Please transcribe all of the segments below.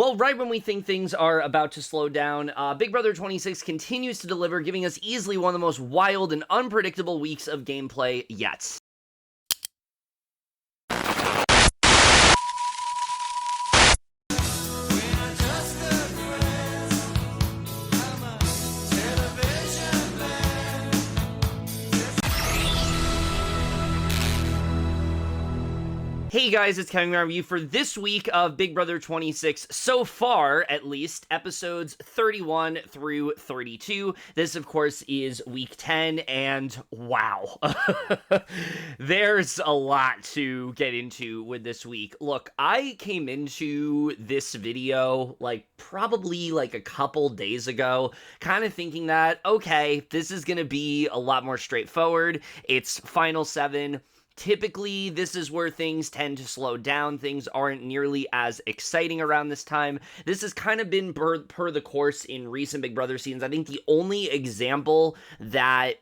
Well, right when we think things are about to slow down, Big Brother 26 continues to deliver, giving us easily one of the most wild and unpredictable weeks of gameplay yet. Hey guys, it's Kevin around you for this week of Big Brother 26. So far, at least, episodes 31 through 32. This, of course, is week 10, and wow. There's a lot to get into with this week. Look, I came into this video, probably a couple days ago, kind of thinking that, okay, this is going to be a lot more straightforward. It's Final 7. Typically, this is where things tend to slow down. Things aren't nearly as exciting around this time. This has kind of been per the course in recent Big Brother seasons. I think the only example that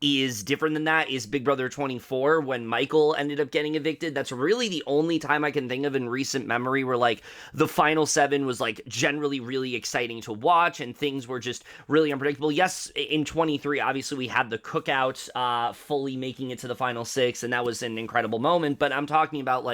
is different than that is Big Brother 24 when Michael ended up getting evicted. That's really the only time I can think of in recent memory where the Final 7 was generally really exciting to watch and things were just really unpredictable. Yes, in 23 obviously we had the cookout fully making it to the Final 6 and that was an incredible moment, but I'm talking about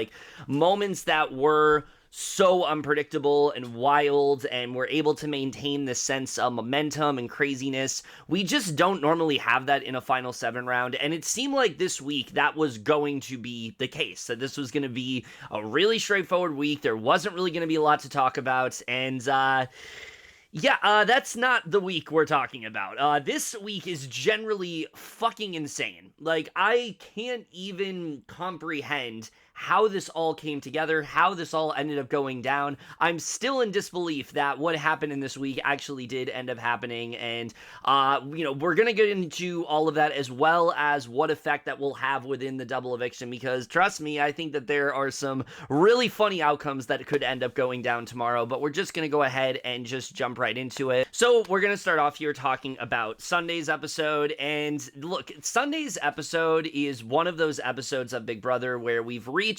moments that were so unpredictable and wild, and we're able to maintain this sense of momentum and craziness. We just don't normally have that in a Final 7 round, and it seemed like this week that was going to be the case, that this was going to be a really straightforward week. There wasn't really going to be a lot to talk about, and that's not the week we're talking about. This week is generally fucking insane. I can't even comprehend how this all came together, how this all ended up going down. I'm still in disbelief that what happened in this week actually did end up happening, and, we're gonna get into all of that as well as what effect that will have within the double eviction, because trust me, I think that there are some really funny outcomes that could end up going down tomorrow, but we're just gonna go ahead and just jump right into it. So we're gonna start off here talking about Sunday's episode, and look, Sunday's episode is one of those episodes of Big Brother where we've reached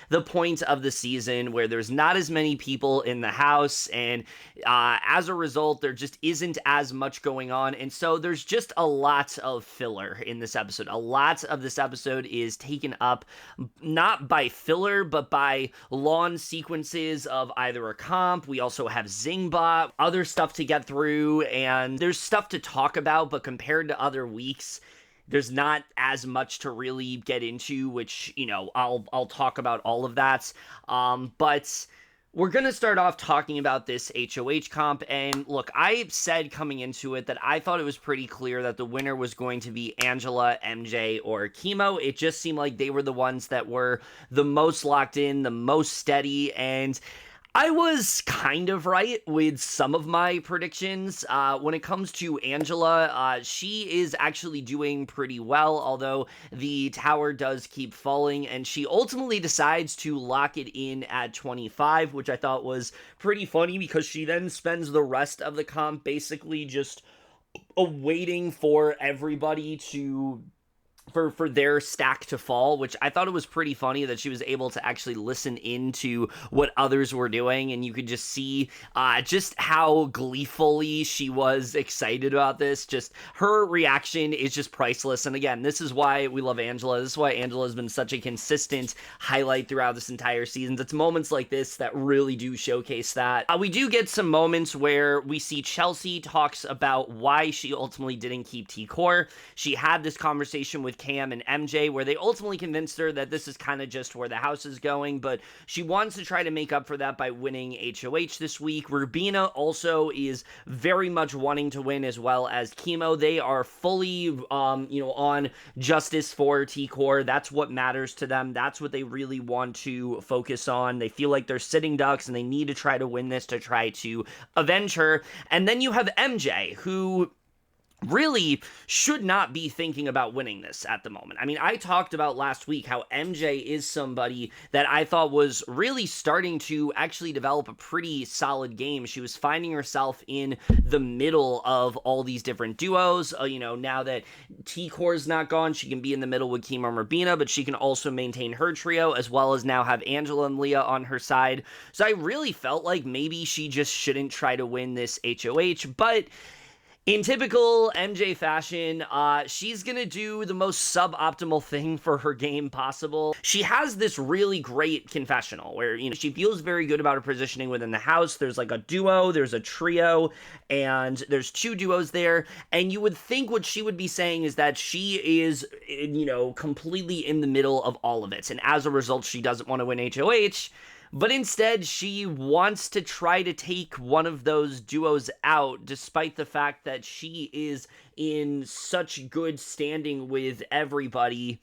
the point of the season where there's not as many people in the house, and as a result there just isn't as much going on, and so there's just a lot of filler in this episode. A lot of this episode is taken up not by filler but by lawn sequences of either a comp. We also have Zingbot, other stuff to get through, and there's stuff to talk about, but compared to other weeks there's not as much to really get into, which, I'll talk about all of that. But we're going to start off talking about this HOH comp, and look, I said coming into it that I thought it was pretty clear that the winner was going to be Angela, MJ, or Kimo. It just seemed like they were the ones that were the most locked in, the most steady, and I was kind of right with some of my predictions. When it comes to Angela, she is actually doing pretty well, although the tower does keep falling, and she ultimately decides to lock it in at 25, which I thought was pretty funny because she then spends the rest of the comp basically just waiting for everybody to for their stack to fall, which I thought it was pretty funny that she was able to actually listen into what others were doing, and you could just see just how gleefully she was excited about this. Just her reaction is just priceless, and again, this is why we love Angela. This is why Angela has been such a consistent highlight throughout this entire season. It's moments like this that really do showcase that. We do get some moments where we see Chelsie talks about why she ultimately didn't keep T-Core. She had this conversation with Cam and MJ where they ultimately convinced her that this is kind of just where the house is going, but she wants to try to make up for that by winning HOH this week. Rubina also is very much wanting to win, as well as Kimo. They are fully on justice for T-Core. That's what matters to them. That's what they really want to focus on. They feel like they're sitting ducks and they need to try to win this to try to avenge her. And then you have MJ, who really should not be thinking about winning this at the moment. I mean, I talked about last week how MJ is somebody that I thought was really starting to actually develop a pretty solid game. She was finding herself in the middle of all these different duos. Now that T-Core's not gone, she can be in the middle with Kimo and Rubina, but she can also maintain her trio as well as now have Angela and Leah on her side. So I really felt like maybe she just shouldn't try to win this HOH, but in typical MJ fashion, she's going to do the most suboptimal thing for her game possible. She has this really great confessional where, she feels very good about her positioning within the house. There's like a duo, there's a trio, and there's 2 duos there. And you would think what she would be saying is that she is, completely in the middle of all of it. And as a result, she doesn't want to win HOH. But instead, she wants to try to take one of those duos out, despite the fact that she is in such good standing with everybody.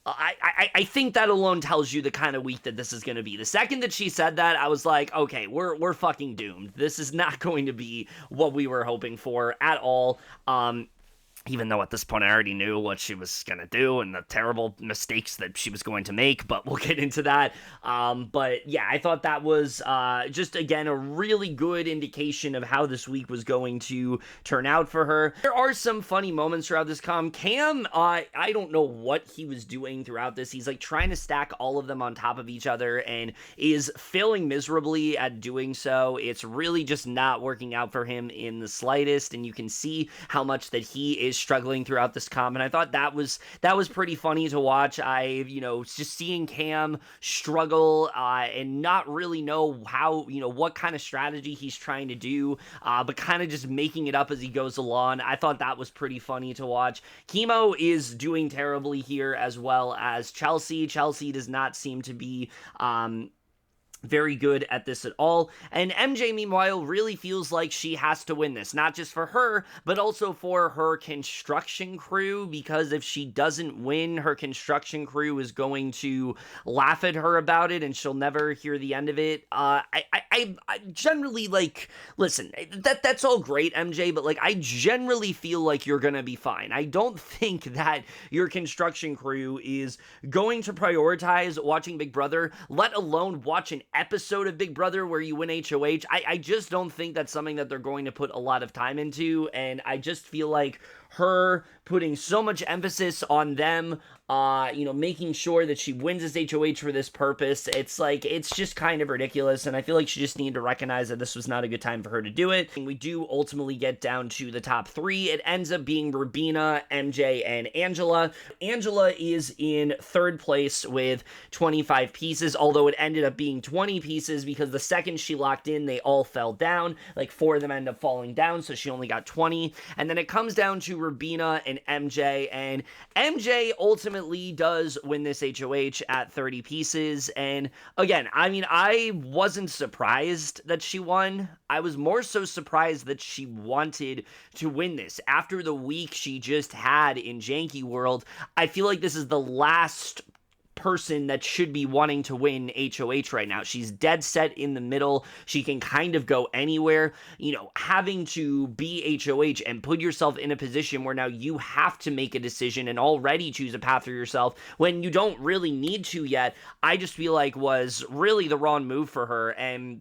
I think that alone tells you the kind of week that this is going to be. The second that she said that, I was like, okay, we're fucking doomed. This is not going to be what we were hoping for at all. Even though at this point I already knew what she was going to do and the terrible mistakes that she was going to make, but we'll get into that. But yeah, I thought that was just, again, a really good indication of how this week was going to turn out for her. There are some funny moments throughout this Cam, I don't know what he was doing throughout this. He's like trying to stack all of them on top of each other and is failing miserably at doing so. It's really just not working out for him in the slightest, and you can see how much that he is struggling throughout this comp, and I thought that was pretty funny to watch. Just seeing Cam struggle and not really know how, what kind of strategy he's trying to do, but kind of just making it up as he goes along. I thought that was pretty funny to watch. Kimo is doing terribly here, as well as Chelsie. Chelsie does not seem to be very good at this at all. And MJ, meanwhile, really feels like she has to win this, not just for her, but also for her construction crew, because if she doesn't win, her construction crew is going to laugh at her about it, and she'll never hear the end of it. I generally, listen, that's all great, MJ, but, I generally feel like you're gonna be fine. I don't think that your construction crew is going to prioritize watching Big Brother, let alone watch an episode of Big Brother where you win HOH. I just don't think that's something that they're going to put a lot of time into, and I just feel like her putting so much emphasis on them, making sure that she wins this HOH for this purpose, it's just kind of ridiculous, and I feel like she just needed to recognize that this was not a good time for her to do it. And we do ultimately get down to the top 3. It ends up being Rubina, MJ, and Angela. Angela is in 3rd place with 25 pieces, although it ended up being 20 pieces because the second she locked in, they all fell down. 4 of them end up falling down, so she only got 20. And then it comes down to Rubina and MJ, and MJ ultimately does win this HOH at 30 pieces. And again, I wasn't surprised that she won. I was more so surprised that she wanted to win this. After the week she just had in Janky World, I feel like this is the last person that should be wanting to win HOH right now. She's dead set in the middle. She can kind of go anywhere. Having to be HOH and put yourself in a position where now you have to make a decision and already choose a path for yourself when you don't really need to yet, I just feel like was really the wrong move for her. And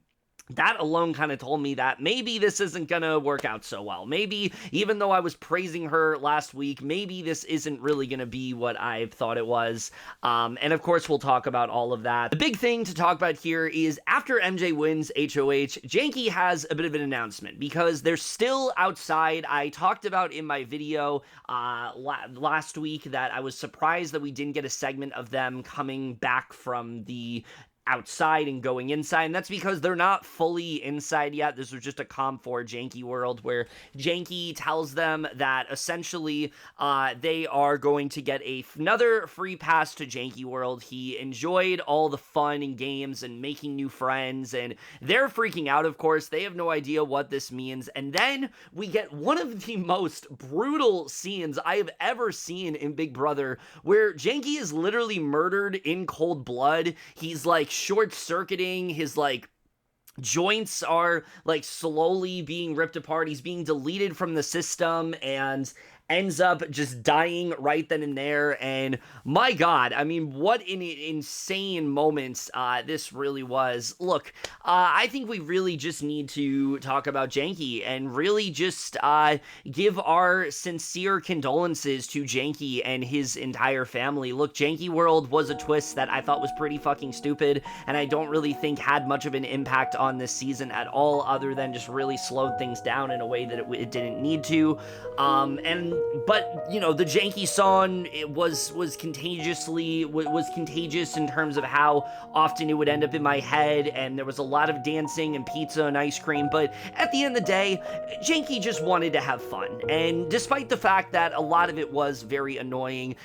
that alone kind of told me that maybe this isn't gonna work out so well. Maybe, even though I was praising her last week, maybe this isn't really gonna be what I thought it was. And of course, we'll talk about all of that. The big thing to talk about here is after MJ wins HOH, Janky has a bit of an announcement because they're still outside. I talked about in my video last week that I was surprised that we didn't get a segment of them coming back from the outside and going inside, and that's because they're not fully inside yet. This was just a comp for Janky World where Janky tells them that essentially they are going to get another free pass to Janky World. He enjoyed all the fun and games and making new friends, and they're freaking out, of course. They have no idea what this means, and then we get one of the most brutal scenes I have ever seen in Big Brother where Janky is literally murdered in cold blood. He's short-circuiting his joints are like slowly being ripped apart. He's being deleted from the system and ends up just dying right then and there. And my God, I mean, what an insane moment this really was. Look, I think we really just need to talk about Janky and really just give our sincere condolences to Janky and his entire family. Look, Janky World was a twist that I thought was pretty fucking stupid, and I don't really think had much of an impact on this season at all, other than just really slowed things down in a way that it didn't need to. But you know, the Janky song, it was contagious in terms of how often it would end up in my head, and there was a lot of dancing and pizza and ice cream. But at the end of the day, Janky just wanted to have fun, and despite the fact that a lot of it was very annoying,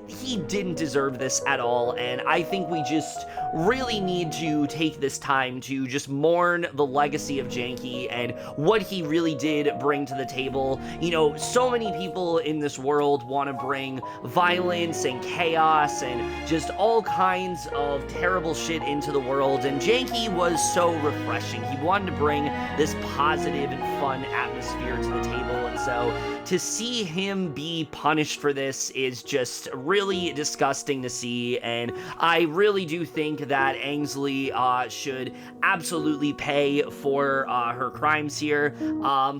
he didn't deserve this at all. And I think we just really need to take this time to just mourn the legacy of Janky and what he really did bring to the table. You know, so many people in this world want to bring violence and chaos and just all kinds of terrible shit into the world, and Janky was so refreshing. He wanted to bring this positive and fun atmosphere to the table, and so to see him be punished for this is just really disgusting to see. And I really do think that Ainsley should absolutely pay for her crimes here.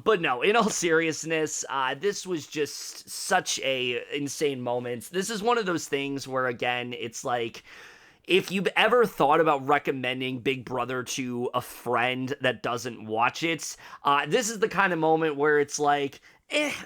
But no, in all seriousness, this was just such a insane moment. This is one of those things where, again, it's like, if you've ever thought about recommending Big Brother to a friend that doesn't watch it, this is the kind of moment where it's like,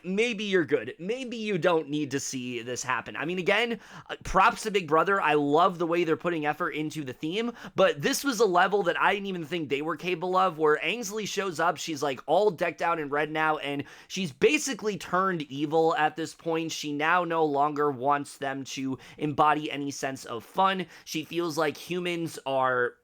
maybe you're good. Maybe you don't need to see this happen. I mean, again, props to Big Brother. I love the way they're putting effort into the theme, but this was a level that I didn't even think they were capable of, where Ainsley shows up, she's like all decked out in red now, and she's basically turned evil at this point. She now no longer wants them to embody any sense of fun. She feels like humans are,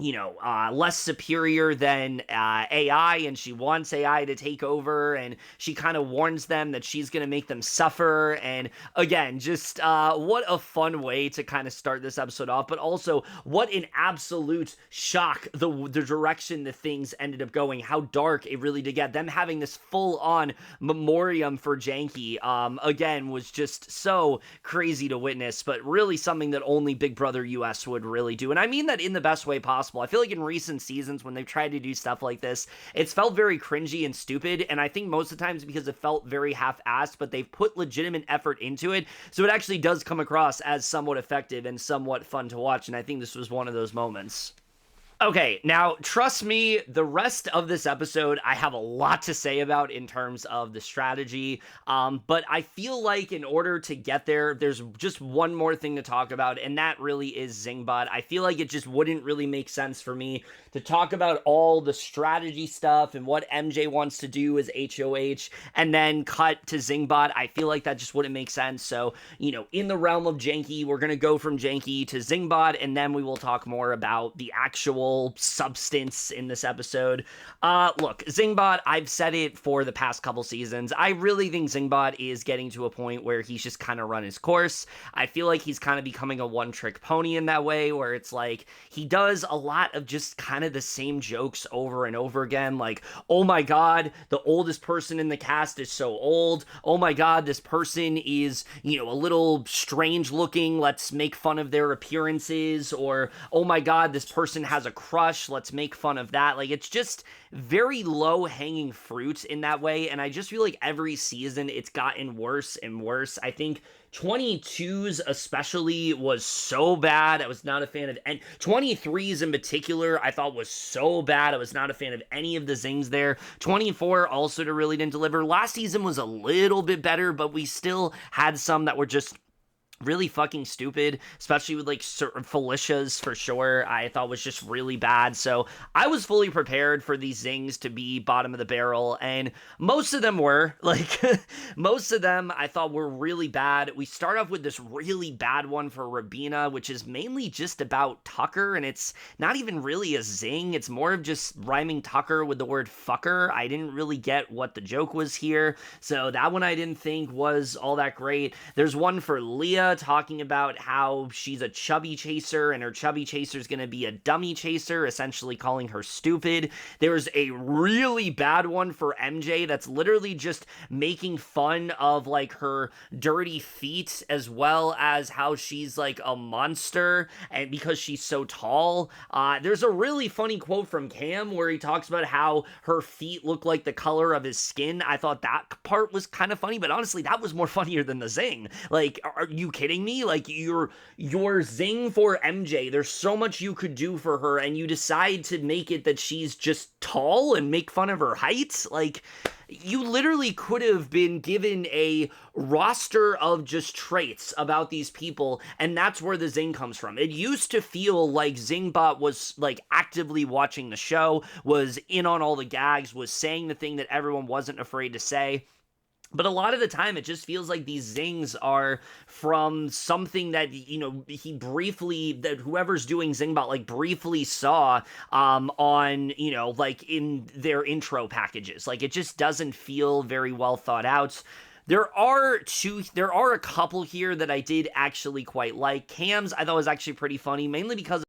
you know, less superior than AI, and she wants AI to take over, and she kind of warns them that she's going to make them suffer. And again, just what a fun way to kind of start this episode off, but also what an absolute shock the direction the things ended up going, how dark it really did get. Them having this full-on memoriam for Janky, again, was just so crazy to witness, but really something that only Big Brother US would really do. And I mean that in the best way possible. I feel like in recent seasons, when they've tried to do stuff like this, it's felt very cringy and stupid, and I think most of the times because it felt very half-assed, but they've put legitimate effort into it, so it actually does come across as somewhat effective and somewhat fun to watch, and I think this was one of those moments. Okay, now, trust me, the rest of this episode I have a lot to say about in terms of the strategy, but I feel like in order to get there, there's just one more thing to talk about, and that really is Zingbot. I feel like it just wouldn't really make sense for me to talk about all the strategy stuff and what MJ wants to do as HOH, and then cut to Zingbot. I feel like that just wouldn't make sense, so, you know, in the realm of Janky, we're gonna go from Janky to Zingbot, and then we will talk more about the actual substance in this episode. Look, Zingbot, I've said it for the past couple seasons, I really think Zingbot is getting to a point where he's just kind of run his course. I feel like he's kind of becoming a one-trick pony in that way, where it's like, he does a lot of just kind of the same jokes over and over again, like, oh my god, the oldest person in the cast is so old, oh my god, this person is, you know, a little strange looking, let's make fun of their appearances, or, oh my god, this person has a crush, let's make fun of that. Like, it's just very low-hanging fruit in that way, and I just feel like every season it's gotten worse and worse. I think 22's especially was so bad. I was not a fan of, and 23's in particular I thought was so bad. I was not a fan of any of the zings there. 24 also really didn't deliver. Last season was a little bit better, but we still had some that were just really fucking stupid, especially with like certain Felicia's for sure, I thought was just really bad. So I was fully prepared for these zings to be bottom of the barrel, and most of them were, like, most of them I thought were really bad. We start off with this really bad one for Rubina, which is mainly just about Tucker, and it's not even really a zing, it's more of just rhyming Tucker with the word fucker. I didn't really get what the joke was here, so that one I didn't think was all that great. There's one for Leah, Leah talking about how she's a chubby chaser and her chubby chaser is going to be a dummy chaser, essentially calling her stupid. There's a really bad one for MJ that's literally just making fun of like her dirty feet as well as how she's like a monster and because she's so tall. There's a really funny quote from Cam where he talks about how her feet look like the color of his skin. I thought that part was kind of funny, but honestly, that was more funnier than the zing. Like, are you kidding me? Like, your zing for MJ, there's so much you could do for her, and you decide to make it that she's just tall and make fun of her height? Like, you literally could have been given a roster of just traits about these people, and that's where the zing comes from. It used to feel like Zingbot was like actively watching the show, was in on all the gags, was saying the thing that everyone wasn't afraid to say. But a lot of the time, it just feels like these zings are from something that, you know, that whoever's doing Zingbot, like, briefly saw on, you know, like, in their intro packages. Like, it just doesn't feel very well thought out. There are a couple here that I did actually quite like. Cam's, I thought was actually pretty funny, mainly because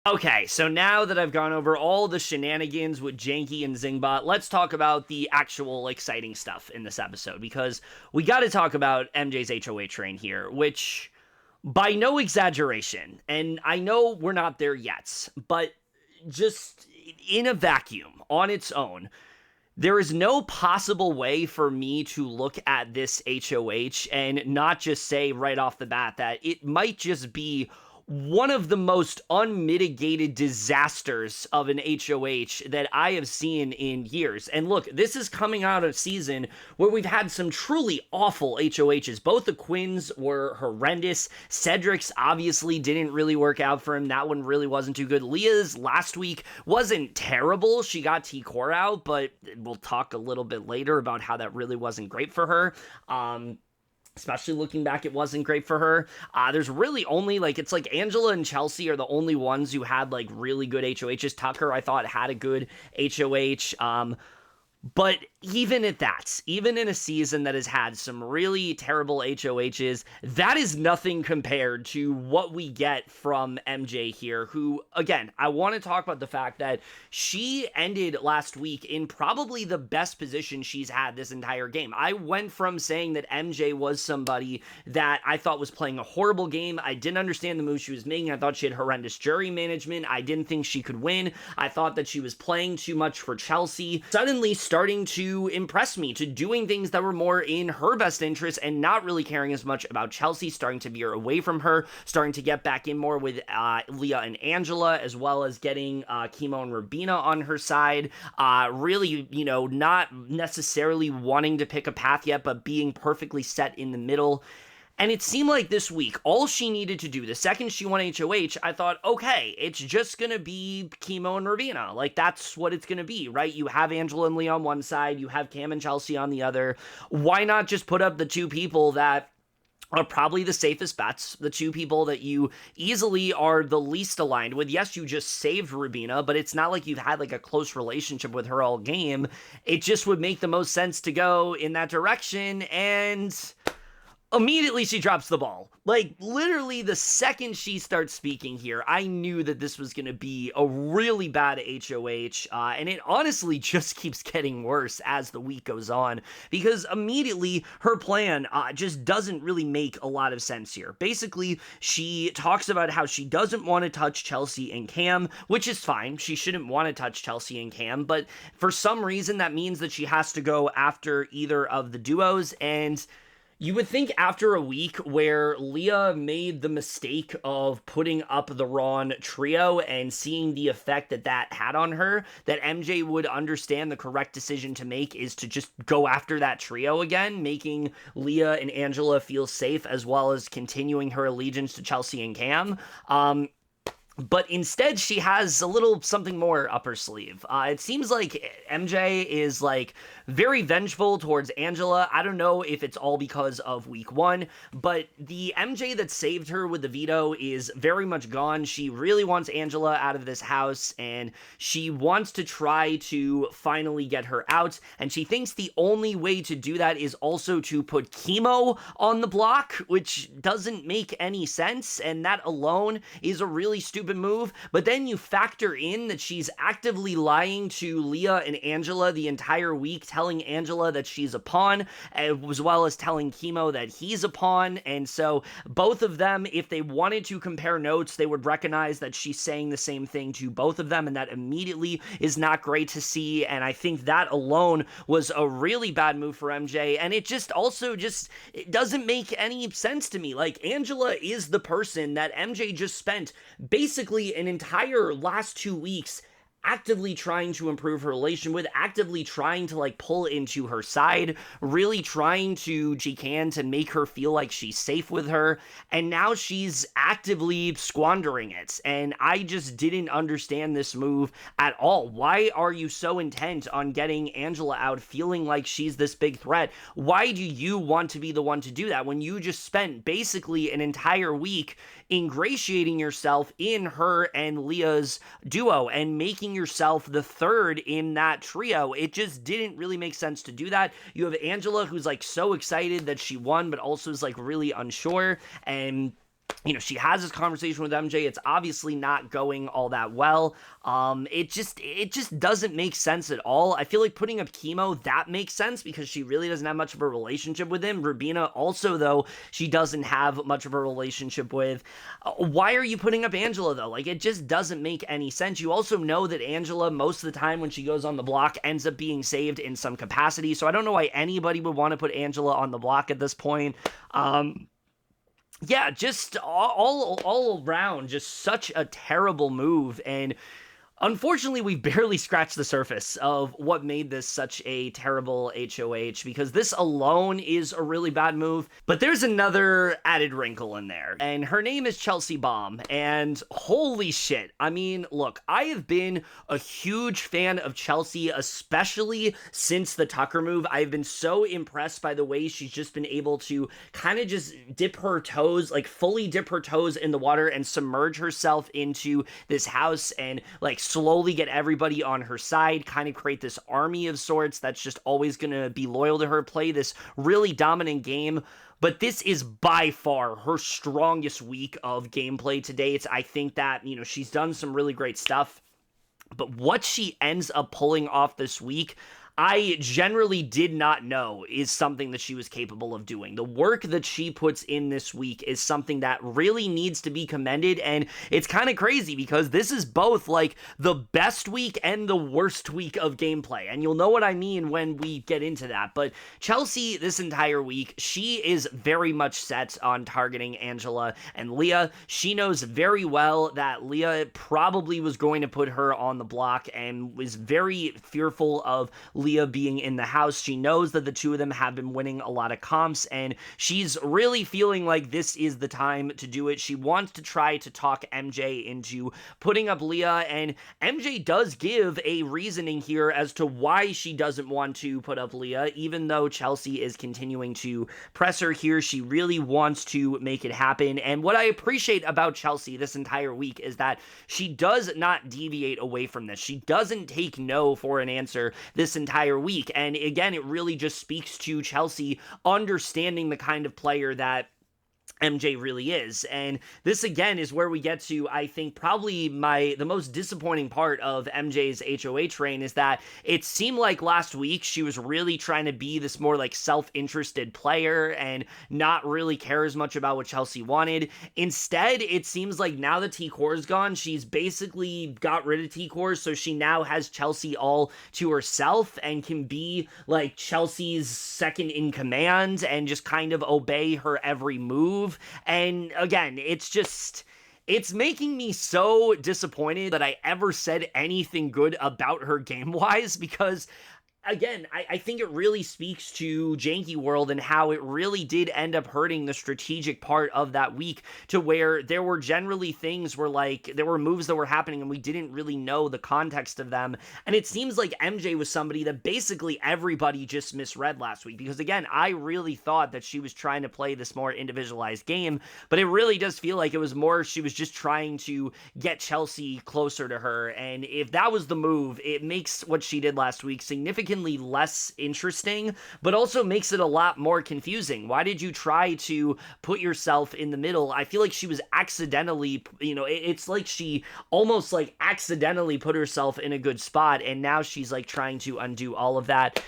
okay, so now that I've gone over all the shenanigans with Janky and Zingbot, let's talk about the actual exciting stuff in this episode, because we got to talk about MJ's HOA train here, which, by no exaggeration, and I know we're not there yet, but just in a vacuum, on its own, there is no possible way for me to look at this HOH and not just say right off the bat that it might just be one of the most unmitigated disasters of an HOH that I have seen in years. And look, this is coming out of a season where we've had some truly awful HOHs. Both the Quinns were horrendous. Cedric's obviously didn't really work out for him. That one really wasn't too good. Leah's last week wasn't terrible. She got T-Core out, but we'll talk a little bit later about how that really wasn't great for her. Especially looking back, it wasn't great for her. There's really only, it's like Angela and Chelsie are the only ones who had, really good HOHs. Tucker, I thought, had a good HOH. But even at that, even in a season that has had some really terrible HOHs, that is nothing compared to what we get from MJ here, who, again, I want to talk about the fact that she ended last week in probably the best position she's had this entire game. I went from saying that MJ was somebody that I thought was playing a horrible game. I didn't understand the moves she was making. I thought she had horrendous jury management. I didn't think she could win. I thought that she was playing too much for Chelsie. Suddenly starting to impress me, to doing things that were more in her best interest and not really caring as much about Chelsie, starting to veer away from her, starting to get back in more with Leah and Angela, as well as getting Kimo and Rubina on her side. Really, not necessarily wanting to pick a path yet, but being perfectly set in the middle. And it seemed like this week, all she needed to do, the second she won HOH, I thought, okay, it's just going to be Kimo and Rubina. That's what it's going to be, right? You have Angela and Leah on one side, you have Cam and Chelsie on the other. Why not just put up the two people that are probably the safest bets, the two people that you easily are the least aligned with? Yes, you just saved Rubina, but it's not like you've had a close relationship with her all game. It just would make the most sense to go in that direction, and immediately she drops the ball. Literally the second she starts speaking here, I knew that this was going to be a really bad HOH, and it honestly just keeps getting worse as the week goes on, because immediately her plan just doesn't really make a lot of sense here. Basically, she talks about how she doesn't want to touch Chelsie and Cam, which is fine. She shouldn't want to touch Chelsie and Cam, but for some reason that means that she has to go after either of the duos, and you would think after a week where Leah made the mistake of putting up the Ron trio and seeing the effect that that had on her, that MJ would understand the correct decision to make is to just go after that trio again, making Leah and Angela feel safe as well as continuing her allegiance to Chelsie and Cam. But instead, she has a little something more up her sleeve. It seems like MJ is, very vengeful towards Angela. I don't know if it's all because of week one, but the MJ that saved her with the veto is very much gone. She really wants Angela out of this house, and she wants to try to finally get her out, and she thinks the only way to do that is also to put Kimo on the block, which doesn't make any sense, and that alone is a really stupid move. But then you factor in that she's actively lying to Leah and Angela the entire week, telling Angela that she's a pawn, as well as telling Kimo that he's a pawn. And so both of them, if they wanted to compare notes, they would recognize that she's saying the same thing to both of them, and that immediately is not great to see. And I think that alone was a really bad move for MJ, and it just also it doesn't make any sense to me. Angela is the person that MJ just spent basically an entire last 2 weeks actively trying to improve her relation with, actively trying to pull into her side, really trying to, she can, to make her feel like she's safe with her, and now she's actively squandering it, and I just didn't understand this move at all. Why are you so intent on getting Angela out, feeling like she's this big threat? Why do you want to be the one to do that when you just spent basically an entire week ingratiating yourself in her and Leah's duo and making yourself the third in that trio? It just didn't really make sense to do that. You have Angela, who's so excited that she won, but also is really unsure, and she has this conversation with MJ. It's obviously not going all that well. It just doesn't make sense at all. I feel like putting up Kimo, that makes sense because she really doesn't have much of a relationship with him. Rubina also, though, she doesn't have much of a relationship with. Why are you putting up Angela, though? It just doesn't make any sense. You also know that Angela, most of the time when she goes on the block, ends up being saved in some capacity. So I don't know why anybody would want to put Angela on the block at this point. Yeah, just all around, just such a terrible move. And unfortunately, we barely scratched the surface of what made this such a terrible HOH, because this alone is a really bad move. But there's another added wrinkle in there, and her name is Chelsie Baham. And holy shit, I mean, look, I have been a huge fan of Chelsie, especially since the Tucker move. I've been so impressed by the way she's just been able to kind of just dip her toes, like fully dip her toes in the water and submerge herself into this house and like slowly get everybody on her side, kind of create this army of sorts that's just always going to be loyal to her, play this really dominant game. But this is by far her strongest week of gameplay to date. I think that, she's done some really great stuff, but what she ends up pulling off this week, I generally did not know is something that she was capable of doing. The work that she puts in this week is something that really needs to be commended, and it's kind of crazy because this is both like the best week and the worst week of gameplay, and you'll know what I mean when we get into that. But Chelsie, this entire week, she is very much set on targeting Angela and Leah. She knows very well that Leah probably was going to put her on the block and was very fearful of Leah being in the house. She knows that the two of them have been winning a lot of comps, and she's really feeling like this is the time to do it. She wants to try to talk MJ into putting up Leah, and MJ does give a reasoning here as to why she doesn't want to put up Leah, even though Chelsie is continuing to press her here. She really wants to make it happen, and what I appreciate about Chelsie this entire week is that she does not deviate away from this. She doesn't take no for an answer this entire week. And again, it really just speaks to Chelsie understanding the kind of player that MJ really is. And this again is where we get to, I think, probably the most disappointing part of MJ's HOH reign is that it seemed like last week she was really trying to be this more like self-interested player and not really care as much about what Chelsie wanted. Instead, it seems like now that T-Core is gone, she's basically got rid of T-Core, so she now has Chelsie all to herself and can be like Chelsea's second in command and just kind of obey her every move. And again, it's making me so disappointed that I ever said anything good about her game-wise, because again, I think it really speaks to Janky World and how it really did end up hurting the strategic part of that week, to where there were generally things where like there were moves that were happening and we didn't really know the context of them. And it seems like MJ was somebody that basically everybody just misread last week, because again, I really thought that she was trying to play this more individualized game, but it really does feel like it was more she was just trying to get Chelsie closer to her. And if that was the move, it makes what she did last week significantly less interesting, but also makes it a lot more confusing. Why did you try to put yourself in the middle? I feel like she was accidentally, it's like she almost like accidentally put herself in a good spot, and now she's like trying to undo all of that.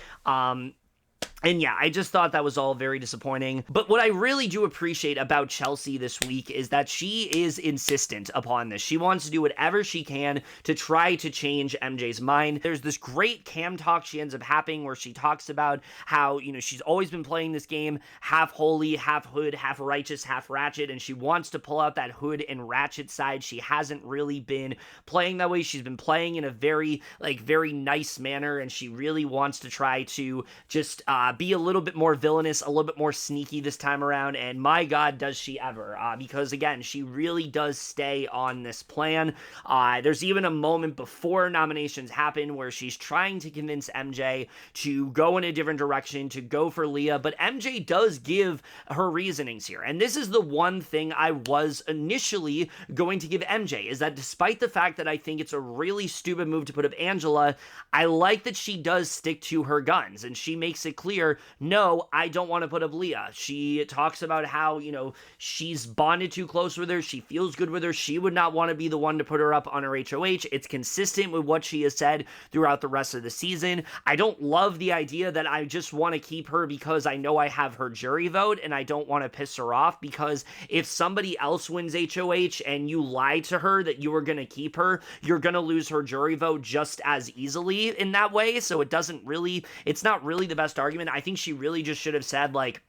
And yeah, I just thought that was all very disappointing. But what I really do appreciate about Chelsie this week is that she is insistent upon this. She wants to do whatever she can to try to change MJ's mind. There's this great cam talk she ends up having where she talks about how, she's always been playing this game half holy, half hood, half righteous, half ratchet, and she wants to pull out that hood and ratchet side. She hasn't really been playing that way. She's been playing in a very nice manner, and she really wants to try to just be a little bit more villainous, a little bit more sneaky this time around, and my god, does she ever, because again, she really does stay on this plan. There's even a moment before nominations happen where she's trying to convince MJ to go in a different direction, to go for Leah, but MJ does give her reasonings here, and this is the one thing I was initially going to give MJ, is that despite the fact that I think it's a really stupid move to put up Angela, I like that she does stick to her guns, and she makes it clear, no, I don't want to put up Leah. She talks about how, she's bonded too close with her. She feels good with her. She would not want to be the one to put her up on her HOH. It's consistent with what she has said throughout the rest of the season. I don't love the idea that I just want to keep her because I know I have her jury vote and I don't want to piss her off, because if somebody else wins HOH and you lie to her that you were going to keep her, you're going to lose her jury vote just as easily in that way. So it's not really the best argument. I think she really just should have said, like,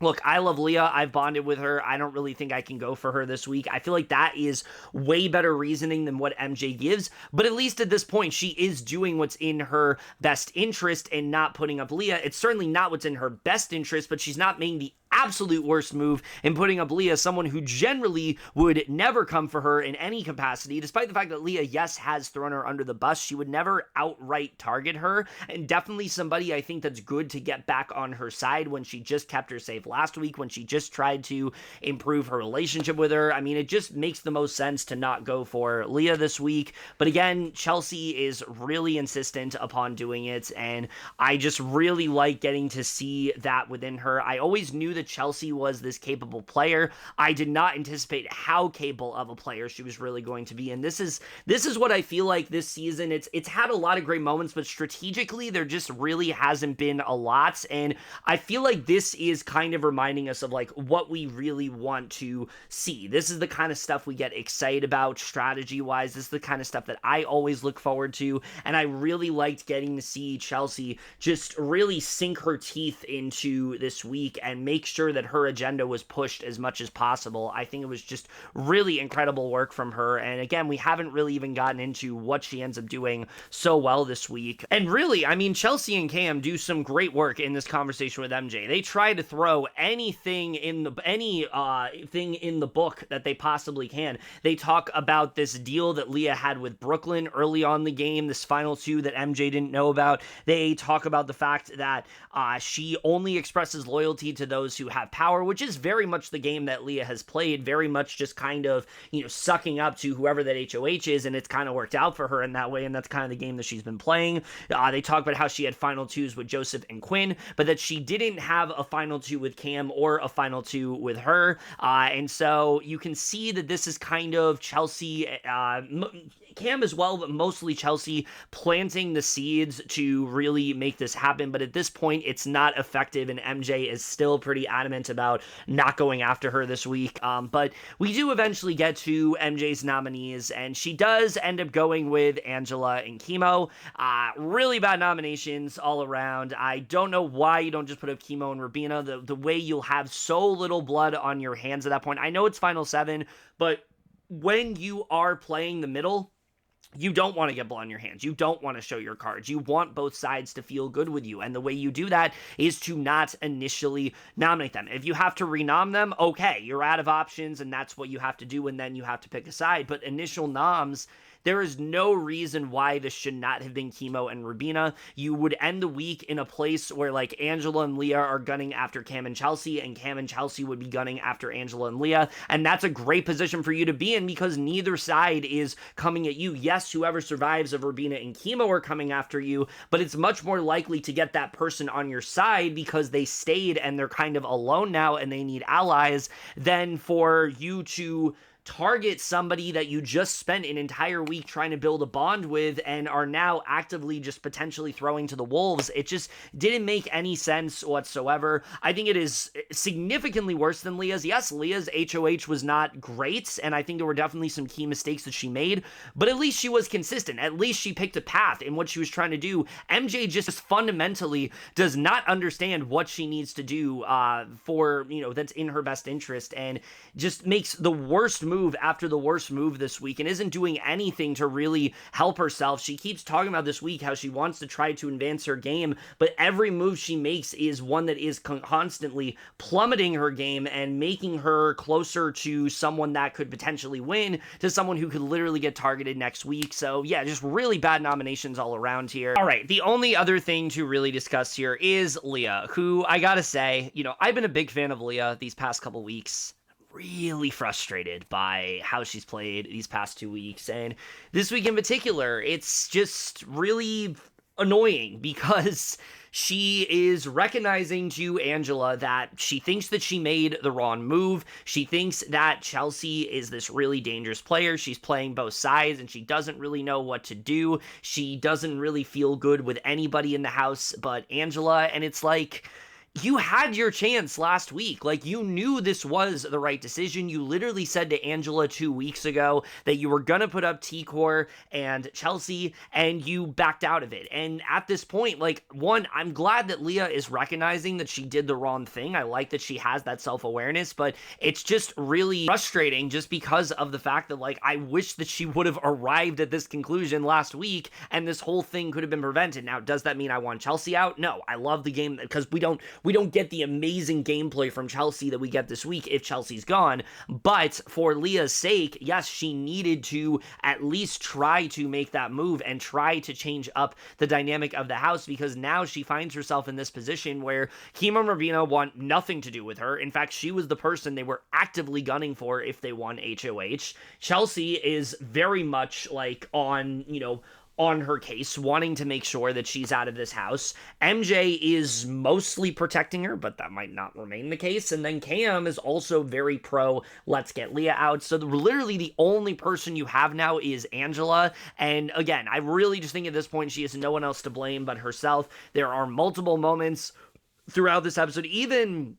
Look, I love Leah. I've bonded with her. I don't really think I can go for her this week. I feel like that is way better reasoning than what MJ gives. But at least at this point, she is doing what's in her best interest and not putting up Leah. It's certainly not what's in her best interest, but she's not making the absolute worst move in putting up Leah, someone who generally would never come for her in any capacity, despite the fact that Leah, yes, has thrown her under the bus. She would never outright target her, and definitely somebody I think that's good to get back on her side when she just kept her safe last week, when she just tried to improve her relationship with her. I mean, it just makes the most sense to not go for Leah this week. But again, Chelsie is really insistent upon doing it, and I just really like getting to see that within her. I always knew that Chelsie was this capable player. I did not anticipate how capable of a player she was really going to be, and this is what I feel like this season. It's had a lot of great moments, but strategically there just really hasn't been a lot, and I feel like this is kind of reminding us of like what we really want to see. This is the kind of stuff we get excited about strategy wise. This is the kind of stuff that I always look forward to, and I really liked getting to see Chelsie just really sink her teeth into this week and make sure that her agenda was pushed as much as possible. I think it was just really incredible work from her, and again, we haven't really even gotten into what she ends up doing so well this week. And really, I mean, Chelsie and Cam do some great work in this conversation with MJ. They try to throw anything in the thing in the book that they possibly can. They talk about this deal that Leah had with Brooklyn early on in the game, this final two that MJ didn't know about. They talk about the fact that she only expresses loyalty to those who have power, which is very much the game that Leah has played, very much just kind of, sucking up to whoever that HOH is, and it's kind of worked out for her in that way, and that's kind of the game that she's been playing. They talk about how she had final twos with Joseph and Quinn, but that she didn't have a final two with Cam or a final two with her, and so you can see that this is kind of Chelsie, Cam as well, but mostly Chelsie planting the seeds to really make this happen. But at this point, it's not effective, and MJ is still pretty adamant about not going after her this week. But we do eventually get to MJ's nominees, and she does end up going with Angela and Kimo. Really bad nominations all around. I don't know why you don't just put up Kimo and Rubina. The way you'll have so little blood on your hands at that point. I know it's Final 7, but when you are playing the middle, you don't want to get blood on your hands. You don't want to show your cards. You want both sides to feel good with you. And the way you do that is to not initially nominate them. If you have to renom them, okay, you're out of options and that's what you have to do. And then you have to pick a side. But initial noms, there is no reason why this should not have been Kimo and Rubina. You would end the week in a place where like Angela and Leah are gunning after Cam and Chelsie, and Cam and Chelsie would be gunning after Angela and Leah. And that's a great position for you to be in because neither side is coming at you. Yes, whoever survives of Rubina and Kimo are coming after you, but it's much more likely to get that person on your side because they stayed and they're kind of alone now and they need allies than for you to target somebody that you just spent an entire week trying to build a bond with and are now actively just potentially throwing to the wolves. It just didn't make any sense whatsoever. I think it is significantly worse than Leah's. Yes, Leah's HOH was not great, and I think there were definitely some key mistakes that she made, but at least she was consistent. At least she picked a path in what she was trying to do. MJ just fundamentally does not understand what she needs to do for, that's in her best interest, and just makes the worst move after the worst move this week and isn't doing anything to really help herself. She keeps talking about this week how she wants to try to advance her game, but every move she makes is one that is constantly plummeting her game and making her closer to someone that could potentially win, to someone who could literally get targeted next week. So yeah, just really bad nominations all around here. All right, the only other thing to really discuss here is Leah, who I gotta say, I've been a big fan of Leah these past couple weeks. Really frustrated by how she's played these past 2 weeks, and this week in particular, it's just really annoying because she is recognizing to Angela that she thinks that she made the wrong move. She thinks that Chelsie is this really dangerous player. She's playing both sides and she doesn't really know what to do. She doesn't really feel good with anybody in the house but Angela, and it's like, you had your chance last week. Like, you knew this was the right decision. You literally said to Angela 2 weeks ago that you were going to put up T-Core and Chelsie, and you backed out of it. And at this point, like, one, I'm glad that Leah is recognizing that she did the wrong thing. I like that she has that self-awareness, but it's just really frustrating just because of the fact that, like, I wish that she would have arrived at this conclusion last week and this whole thing could have been prevented. Now, does that mean I want Chelsie out? No, I love the game because we don't get the amazing gameplay from Chelsie that we get this week if Chelsea's gone. But for Leah's sake, yes, she needed to at least try to make that move and try to change up the dynamic of the house, because now she finds herself in this position where Kimo and Rubina want nothing to do with her. In fact, she was the person they were actively gunning for if they won HOH. Chelsie is very much like on her case, wanting to make sure that she's out of this house. MJ is mostly protecting her, but that might not remain the case. And then Cam is also very pro, let's get Leah out. So literally the only person you have now is Angela. And again, I really just think at this point she has no one else to blame but herself. There are multiple moments throughout this episode, even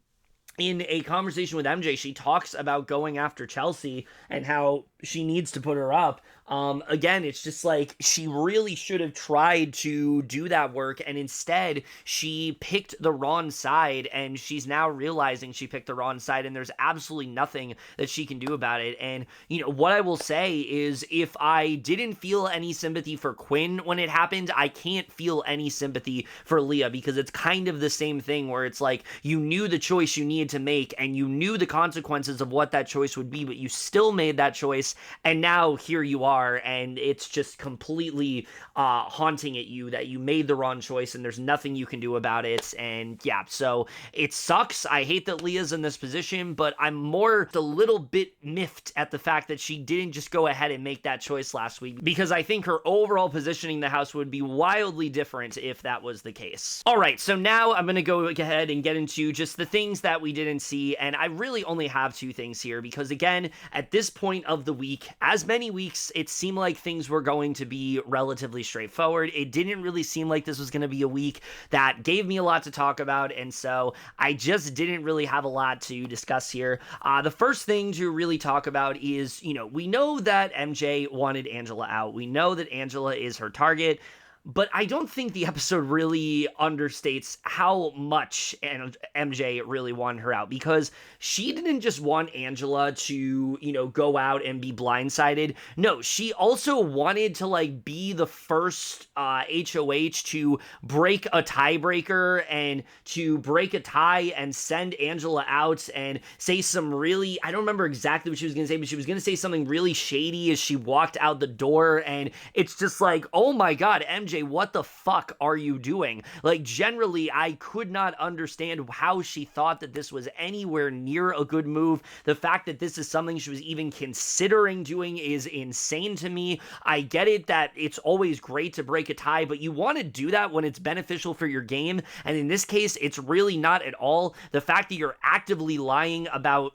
in a conversation with MJ, she talks about going after Chelsie and how she needs to put her up. Again, it's just like she really should have tried to do that work, and instead she picked the wrong side, and she's now realizing she picked the wrong side, and there's absolutely nothing that she can do about it. And, what I will say is, if I didn't feel any sympathy for Quinn when it happened, I can't feel any sympathy for Leah, because it's kind of the same thing where it's like, you knew the choice you needed to make, and you knew the consequences of what that choice would be, but you still made that choice, and now here you are, and it's just completely haunting at you that you made the wrong choice, and there's nothing you can do about it. And yeah, so it sucks. I hate that Leah's in this position, but I'm more a little bit miffed at the fact that she didn't just go ahead and make that choice last week, because I think her overall positioning in the house would be wildly different if that was the case. All right, so now I'm going to go ahead and get into just the things that we didn't see, and I really only have 2 things here, because again, at this point of the week, as many weeks, it seemed like things were going to be relatively straightforward. It didn't really seem like this was going to be a week that gave me a lot to talk about, and so I just didn't really have a lot to discuss here. The first thing to really talk about is, we know that MJ wanted Angela out. We know that Angela is her target. But I don't think the episode really understates how much MJ really wanted her out, because she didn't just want Angela to, go out and be blindsided. No, she also wanted to, be the first HOH to break a tiebreaker and to break a tie and send Angela out and say some really, I don't remember exactly what she was going to say, but she was going to say something really shady as she walked out the door, and it's just like, oh my god, MJ, what the fuck are you doing? Generally, I could not understand how she thought that this was anywhere near a good move. The fact that this is something she was even considering doing is insane to me. I get it that it's always great to break a tie, but you want to do that when it's beneficial for your game, and in this case, it's really not at all. The fact that you're actively lying about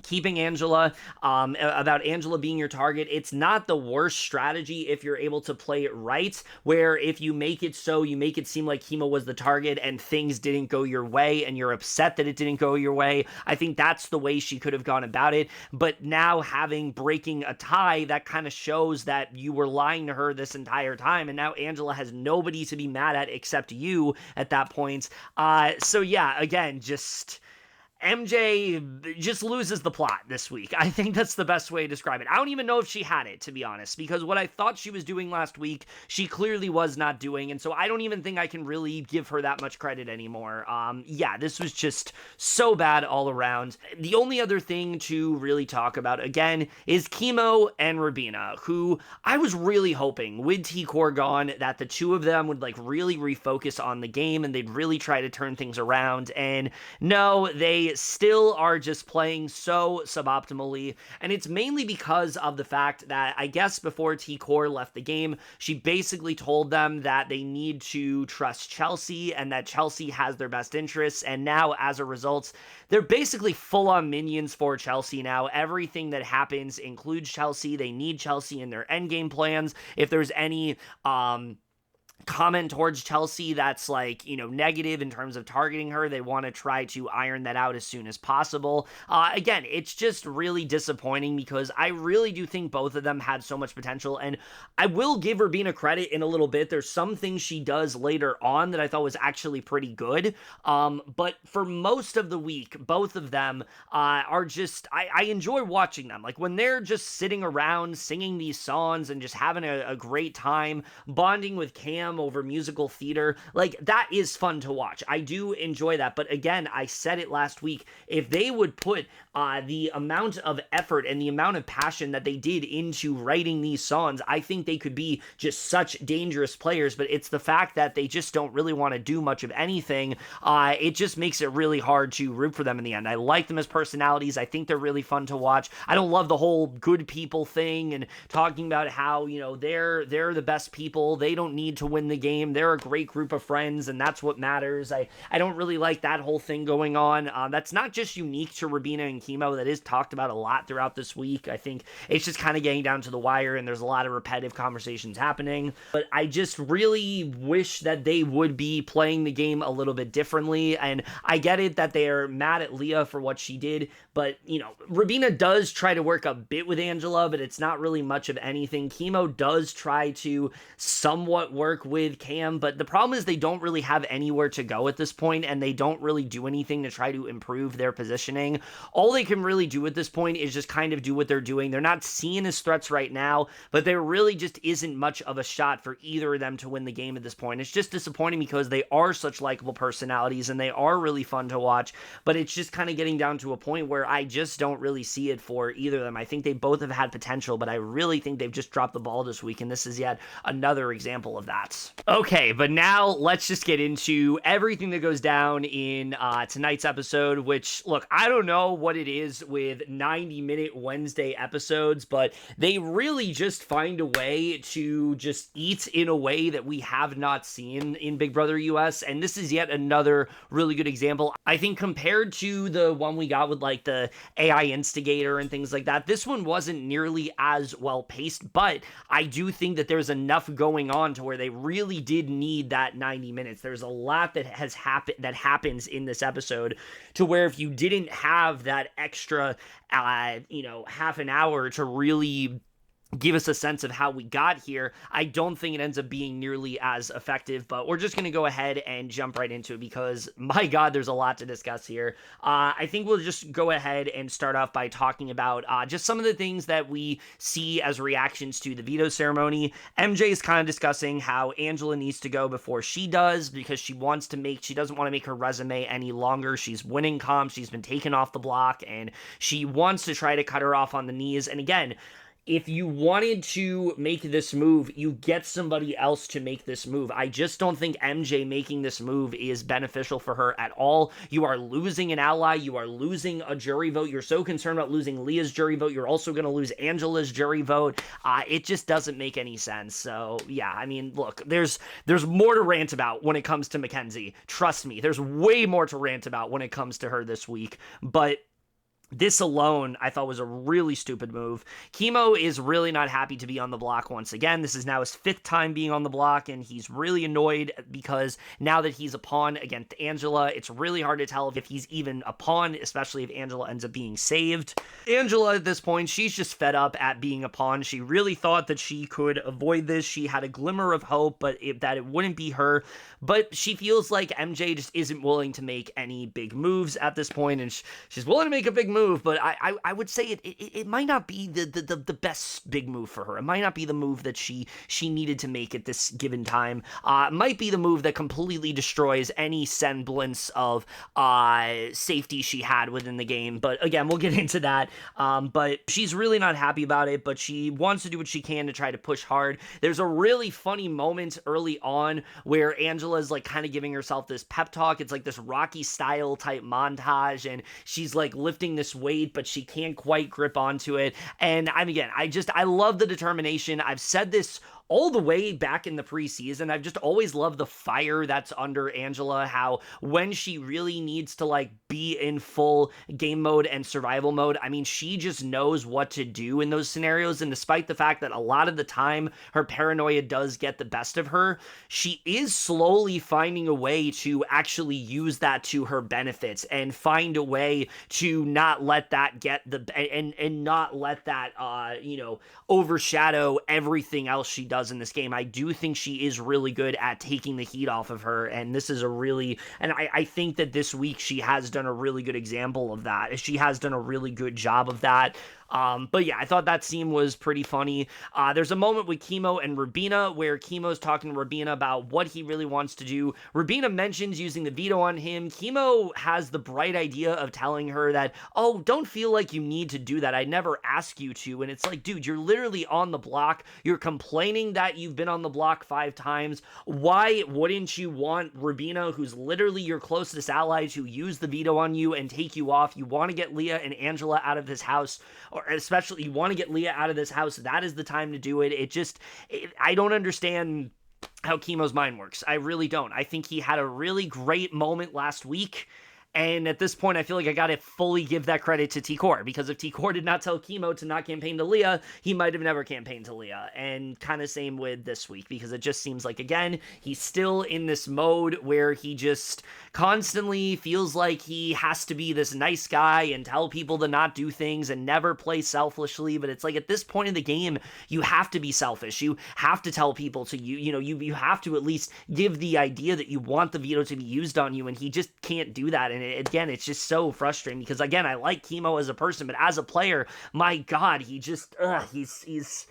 keeping Angela, about Angela being your target, it's not the worst strategy if you're able to play it right, where if you make it so you make it seem like Kimo was the target and things didn't go your way and you're upset that it didn't go your way. I think that's the way she could have gone about it. But now breaking a tie, that kind of shows that you were lying to her this entire time, and now Angela has nobody to be mad at except you at that point. So yeah, again, just MJ just loses the plot this week. I think that's the best way to describe it. I don't even know if she had it, to be honest, because what I thought she was doing last week, she clearly was not doing, and so I don't even think I can really give her that much credit anymore. Yeah, this was just so bad all around. The only other thing to really talk about, again, is Kimo and Rubina, who I was really hoping, with T-Core gone, that the two of them would, really refocus on the game, and they'd really try to turn things around, and no, they still are just playing so suboptimally, and it's mainly because of the fact that I guess before T-Core left the game, she basically told them that they need to trust Chelsie and that Chelsie has their best interests, and now as a result, they're basically full-on minions for Chelsie now. Everything that happens includes Chelsie. They need Chelsie in their endgame plans. If there's any comment towards Chelsie that's like, negative in terms of targeting her. They want to try to iron that out as soon as possible. Again, it's just really disappointing because I really do think both of them had so much potential, and I will give Rubina credit in a little bit. There's some things she does later on that I thought was actually pretty good. But for most of the week, both of them are just, I enjoy watching them. Like when they're just sitting around singing these songs and just having a great time, bonding with Cam over musical theater, like that is fun to watch. I do enjoy that. But again, I said it last week, if they would put the amount of effort and the amount of passion that they did into writing these songs, I think they could be just such dangerous players. But it's the fact that they just don't really want to do much of anything. It just makes it really hard to root for them in the end. I like them as personalities. I think they're really fun to watch. I don't love the whole good people thing and talking about how, they're the best people. They don't need to win the game. They're a great group of friends, and that's what matters. I don't really like that whole thing going on. That's not just unique to Rubina and Kimo. That is talked about a lot throughout this week. I think it's just kind of getting down to the wire, and there's a lot of repetitive conversations happening. But I just really wish that they would be playing the game a little bit differently. And I get it that they're mad at Leah for what she did, but, Rubina does try to work a bit with Angela, but it's not really much of anything. Kimo does try to somewhat work with Cam, but the problem is they don't really have anywhere to go at this point, and they don't really do anything to try to improve their positioning. All they can really do at this point is just kind of do what they're doing. They're not seen as threats right now, but there really just isn't much of a shot for either of them to win the game at this point. It's just disappointing because they are such likable personalities and they are really fun to watch, but it's just kind of getting down to a point where I just don't really see it for either of them. I think they both have had potential, but I really think they've just dropped the ball this week, and this is yet another example of that. Okay, but now let's just get into everything that goes down in tonight's episode, which, look, I don't know what it is with 90-minute Wednesday episodes, but they really just find a way to just eat in a way that we have not seen in Big Brother US, and this is yet another really good example. I think compared to the one we got with like the AI instigator and things like that, this one wasn't nearly as well paced, but I do think that there's enough going on to where they really did need that 90 minutes. There's a lot that has happened, that happens in this episode, to where if you didn't have that extra half an hour to really give us a sense of how we got here, I don't think it ends up being nearly as effective. But we're just going to go ahead and jump right into it because, my God, there's a lot to discuss here. I think we'll just go ahead and start off by talking about just some of the things that we see as reactions to the veto ceremony. MJ is kind of discussing how Angela needs to go before she does because she doesn't want to make her resume any longer. She's winning comps, she's been taken off the block, and she wants to try to cut her off on the knees. And again, if you wanted to make this move, you get somebody else to make this move. I just don't think MJ making this move is beneficial for her at all. You are losing an ally. You are losing a jury vote. You're so concerned about losing Leah's jury vote. You're also going to lose Angela's jury vote. It just doesn't make any sense. So, yeah, I mean, look, there's more to rant about when it comes to Makensy. Trust me, there's way more to rant about when it comes to her this week. But this alone, I thought, was a really stupid move. Kimo is really not happy to be on the block once again. This is now his 5th time being on the block, and he's really annoyed because now that he's a pawn against Angela, it's really hard to tell if he's even a pawn, especially if Angela ends up being saved. Angela, at this point, she's just fed up at being a pawn. She really thought that she could avoid this. She had a glimmer of hope, but that it wouldn't be her. But she feels like MJ just isn't willing to make any big moves at this point, and she's willing to make a big move, but I would say it might not be the best big move for her. It might not be the move that she needed to make at this given time. It might be the move that completely destroys any semblance of safety she had within the game. But again, we'll get into that. But she's really not happy about it, but she wants to do what she can to try to push hard. There's a really funny moment early on where Angela's like kind of giving herself this pep talk. It's like this Rocky style type montage, and she's like lifting this weight, but she can't quite grip onto it. And I love the determination. I've said this all the way back in the preseason. I've just always loved the fire that's under Angela, how when she really needs to like be in full game mode and survival mode, I mean, she just knows what to do in those scenarios. And despite the fact that a lot of the time her paranoia does get the best of her, she is slowly finding a way to actually use that to her benefits and find a way to not let that get the and not let that overshadow everything else she does in this game. I do think she is really good at taking the heat off of her, and this is I think that this week she has done a really good example of that. She has done a really good job of that. But yeah, I thought that scene was pretty funny. There's a moment with Kimo and Rubina where Kimo's talking to Rubina about what he really wants to do. Rubina mentions using the veto on him. Kimo has the bright idea of telling her that, oh, don't feel like you need to do that. I never ask you to. And it's like, dude, you're literally on the block. You're complaining that you've been on the block 5 times. Why wouldn't you want Rubina, who's literally your closest ally, to use the veto on you and take you off? You want to get Leah and Angela out of this house, or especially you want to get Leah out of this house. That is the time to do it. I don't understand how Kimo's mind works. I really don't. I think he had a really great moment last week. And at this point, I feel like I got to fully give that credit to T-Core, because if T-Core did not tell Kimo to not campaign to Leah, he might have never campaigned to Leah. And kind of same with this week, because it just seems like, again, he's still in this mode where he just constantly feels like he has to be this nice guy and tell people to not do things and never play selfishly. But it's like, at this point in the game, you have to be selfish. You have to tell people to you have to at least give the idea that you want the veto to be used on you, and he just can't do that. And again, it's just so frustrating, because again, I like Kimo as a person, but as a player, my God, he just is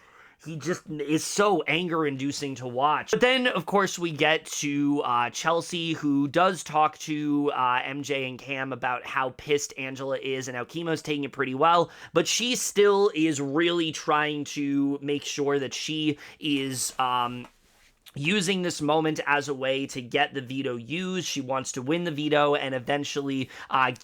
so anger-inducing to watch. But then, of course, we get to Chelsie, who does talk to MJ and Cam about how pissed Angela is and how Kimo's taking it pretty well, but she still is really trying to make sure that she is using this moment as a way to get the veto used. She wants to win the veto and eventually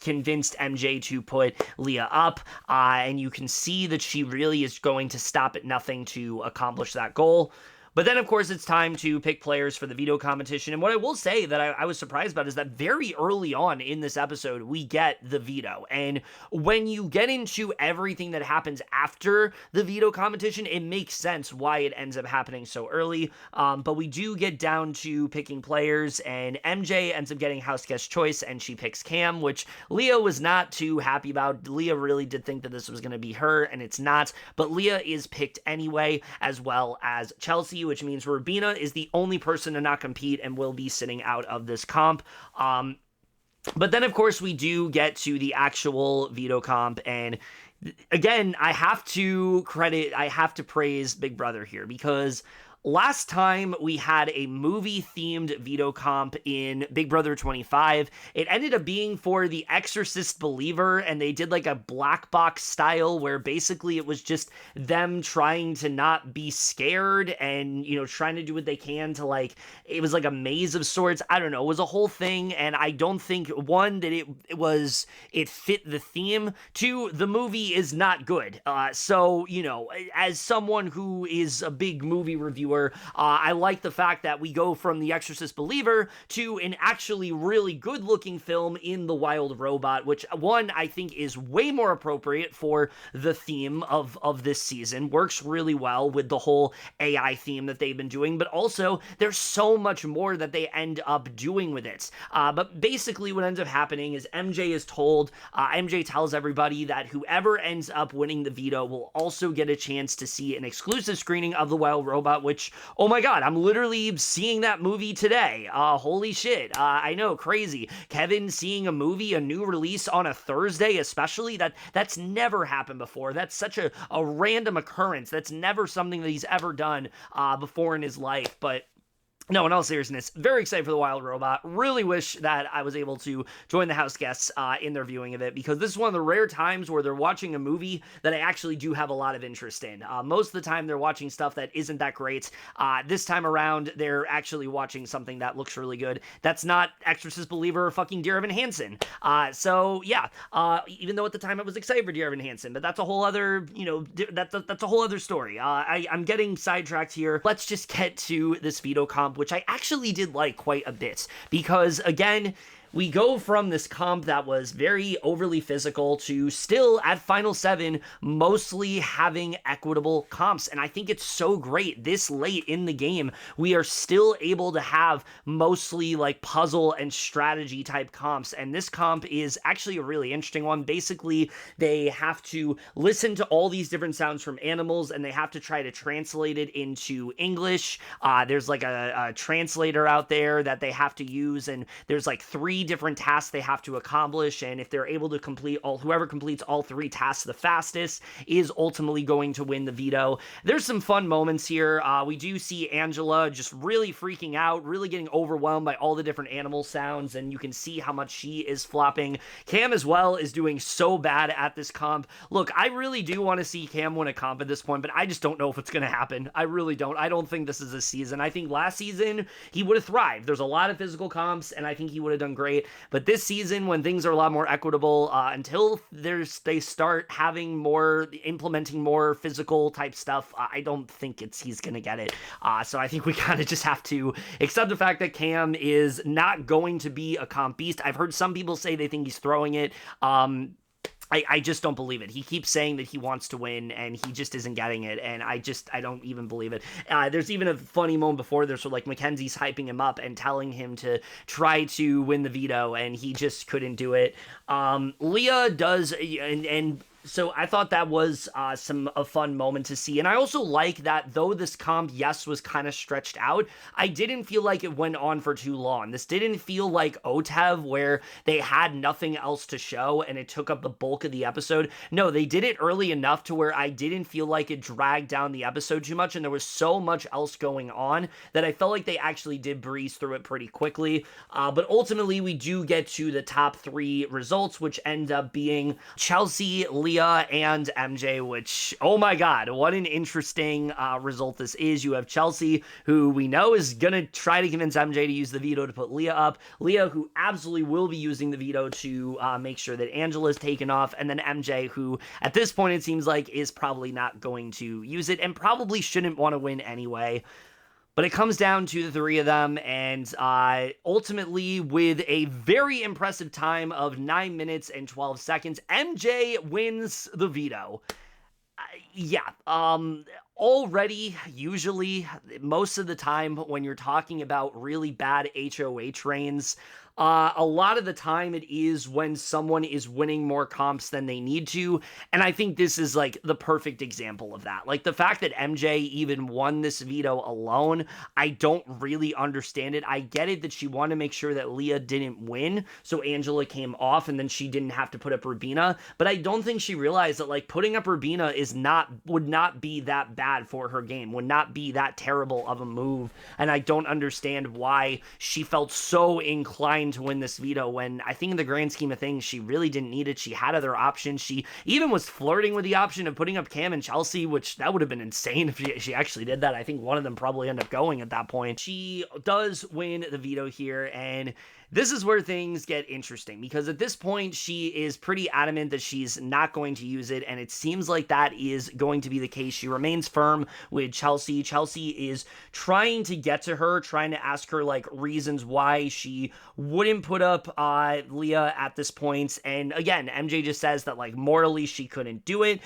convinced MJ to put Leah up, and you can see that she really is going to stop at nothing to accomplish that goal. But then, of course, it's time to pick players for the veto competition. And what I will say that I was surprised about is that very early on in this episode, we get the veto. And when you get into everything that happens after the veto competition, it makes sense why it ends up happening so early. But we do get down to picking players, and MJ ends up getting house guest choice, and she picks Cam, which Leah was not too happy about. Leah really did think that this was going to be her, and it's not. But Leah is picked anyway, as well as Chelsie, which means Rubina is the only person to not compete and will be sitting out of this comp. But then, of course, we do get to the actual veto comp, and again, I have to praise Big Brother here, because last time we had a movie-themed veto comp in Big Brother 25. It ended up being for The Exorcist Believer, and they did like a black box style where basically it was just them trying to not be scared and, trying to do what they can to it was like a maze of sorts. I don't know. It was a whole thing, and I don't think, one, that it fit the theme. Two, the movie is not good. So, as someone who is a big movie reviewer, I like the fact that we go from The Exorcist Believer to an actually really good-looking film in The Wild Robot, which, one, I think is way more appropriate for the theme of this season. Works really well with the whole AI theme that they've been doing, but also there's so much more that they end up doing with it. But basically what ends up happening is MJ tells everybody that whoever ends up winning the veto will also get a chance to see an exclusive screening of The Wild Robot, which, oh my God, I'm literally seeing that movie today. Holy shit. I know, crazy. Kevin seeing a movie, a new release on a Thursday, especially, that's never happened before. That's such a random occurrence. That's never something that he's ever done before in his life. But No, in all seriousness, very excited for the Wild Robot. Really wish that I was able to join the house guests in their viewing of it, because this is one of the rare times where they're watching a movie that I actually do have a lot of interest in. Most of the time, they're watching stuff that isn't that great. This time around, they're actually watching something that looks really good. That's not Exorcist Believer or fucking Dear Evan Hansen. So yeah, even though at the time I was excited for Dear Evan Hansen, but that's a whole other, that's a whole other story. I'm getting sidetracked here. Let's just get to this veto comp, which I actually did like quite a bit, because again, we go from this comp that was very overly physical to still at Final 7 mostly having equitable comps. And I think it's so great this late in the game, we are still able to have mostly like puzzle and strategy type comps. And this comp is actually a really interesting one. Basically, they have to listen to all these different sounds from animals and they have to try to translate it into English. There's like a translator out there that they have to use, and there's like 3 different tasks they have to accomplish, and if they're able to complete whoever completes all 3 tasks the fastest is ultimately going to win the veto. There's some fun moments here. We do see Angela just really freaking out, really getting overwhelmed by all the different animal sounds, and you can see how much she is flopping. Cam as well is doing so bad at this comp. Look, I really do want to see Cam win a comp at this point, but I just don't know if it's going to happen. I really don't. I don't think this is a season. I think last season he would have thrived. There's a lot of physical comps, and I think he would have done great. But this season, when things are a lot more equitable, until they start implementing more physical type stuff, I don't think he's going to get it. So I think we kind of just have to accept the fact that Cam is not going to be a comp beast. I've heard some people say they think he's throwing it. I just don't believe it. He keeps saying that he wants to win, and he just isn't getting it, and I don't even believe it. There's even a funny moment before this where, like, Makensy's hyping him up and telling him to try to win the veto, and he just couldn't do it. Leah does, and so I thought that was a fun moment to see. And I also like that though this comp, yes, was kind of stretched out, I didn't feel like it went on for too long. This didn't feel like OTEV where they had nothing else to show and it took up the bulk of the episode. No, they did it early enough to where I didn't feel like it dragged down the episode too much, and there was so much else going on that I felt like they actually did breeze through it pretty quickly. But ultimately, we do get to the top 3 results, which end up being Chelsie, Leah, and MJ, which, oh my god, what an interesting result this is. You have Chelsie, who we know is going to try to convince MJ to use the veto to put Leah up. Leah, who absolutely will be using the veto to make sure that Angela's taken off. And then MJ, who at this point it seems like is probably not going to use it and probably shouldn't want to win anyway. But it comes down to the 3 of them, and ultimately, with a very impressive time of 9 minutes and 12 seconds, MJ wins the veto. Already, usually, most of the time, when you're talking about really bad HOH reigns, a lot of the time it is when someone is winning more comps than they need to, and I think this is like the perfect example of that. Like the fact that MJ even won this veto alone, I don't really understand it. I get it that she wanted to make sure that Leah didn't win, so Angela came off and then she didn't have to put up Rubina, but I don't think she realized that like putting up Rubina would not be that bad for her game, would not be that terrible of a move, and I don't understand why she felt so inclined to win this veto when I think in the grand scheme of things she really didn't need it. She had other options. She even was flirting with the option of putting up Cam and Chelsie, which that would have been insane if she actually did that. I think one of them probably ended up going at that point. She does win the veto here, and this is where things get interesting, because at this point, she is pretty adamant that she's not going to use it, and it seems like that is going to be the case. She remains firm with Chelsie. Chelsie is trying to get to her, trying to ask her, like, reasons why she wouldn't put up Leah at this point, and again, MJ just says that, like, morally she couldn't do it.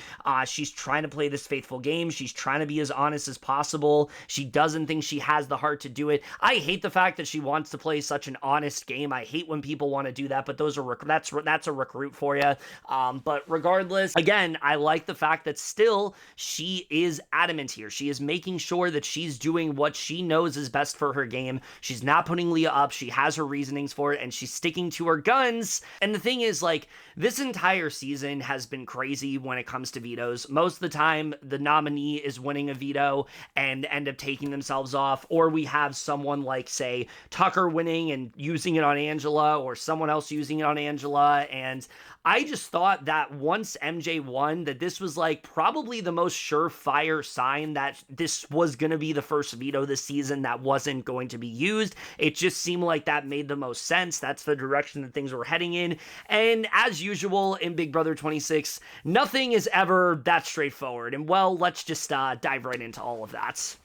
She's trying to play this faithful game. She's trying to be as honest as possible. She doesn't think she has the heart to do it. I hate the fact that she wants to play such an honest game, game. I hate when people want to do that, but that's a recruit for you. But regardless, again, I like the fact that still she is adamant here. She is making sure that she's doing what she knows is best for her game. She's not putting Leah up. She has her reasonings for it, and she's sticking to her guns. And the thing is, like, this entire season has been crazy when it comes to vetoes. Most of the time, the nominee is winning a veto and end up taking themselves off, or we have someone like, say, Tucker winning and using it on Angela, or someone else using it on Angela. And I just thought that once MJ won, that this was like probably the most surefire sign that this was going to be the first veto this season that wasn't going to be used. It just seemed like that made the most sense. That's the direction that things were heading in. And as usual in Big Brother 26, nothing is ever that straightforward. And well, let's just dive right into all of that.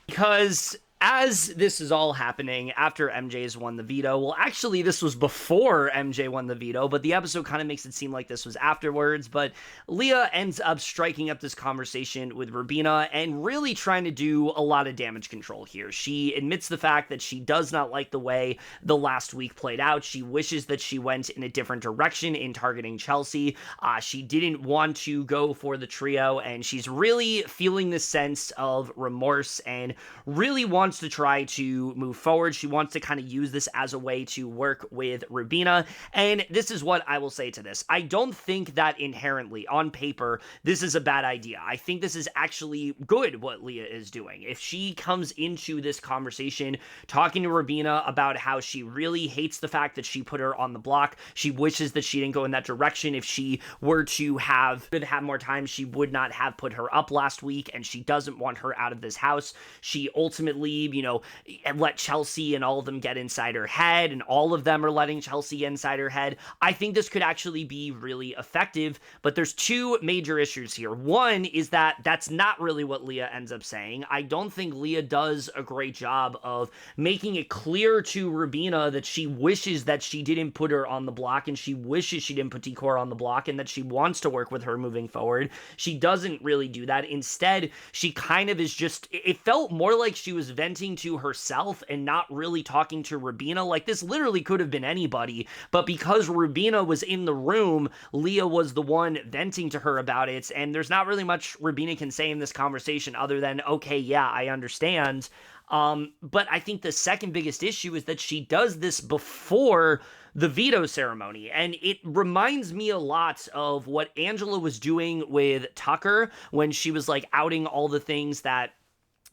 Because as this is all happening after MJ's won the veto, well, actually, this was before MJ won the veto, but the episode kind of makes it seem like this was afterwards. But Leah ends up striking up this conversation with Rubina and really trying to do a lot of damage control here. She admits the fact that she does not like the way the last week played out. She wishes that she went in a different direction in targeting Chelsie. She didn't want to go for the trio, and she's really feeling this sense of remorse and really wants to try to move forward. She wants to kind of use this as a way to work with Rubina. And this is what I will say to this. I don't think that inherently, on paper, this is a bad idea. I think this is actually good what Leah is doing. If she comes into this conversation talking to Rubina about how she really hates the fact that she put her on the block, she wishes that she didn't go in that direction. If she were to have more time, she would not have put her up last week, and she doesn't want her out of this house. She ultimately, let Chelsie and all of them get inside her head, and all of them are letting Chelsie get inside her head. I think this could actually be really effective, but there's two major issues here. One is that that's not really what Leah ends up saying. I don't think Leah does a great job of making it clear to Rubina that she wishes that she didn't put her on the block, and she wishes she didn't put Decor on the block, and that she wants to work with her moving forward. She doesn't really do that. Instead, she kind of is just, it felt more like she was venting to herself and not really talking to Rubina. Like, this literally could have been anybody, but because Rubina was in the room, Leah was the one venting to her about it, and there's not really much Rubina can say in this conversation other than, okay, yeah, I understand. But I think the second biggest issue is that she does this before the veto ceremony, and it reminds me a lot of what Angela was doing with Tucker when she was like outing all the things that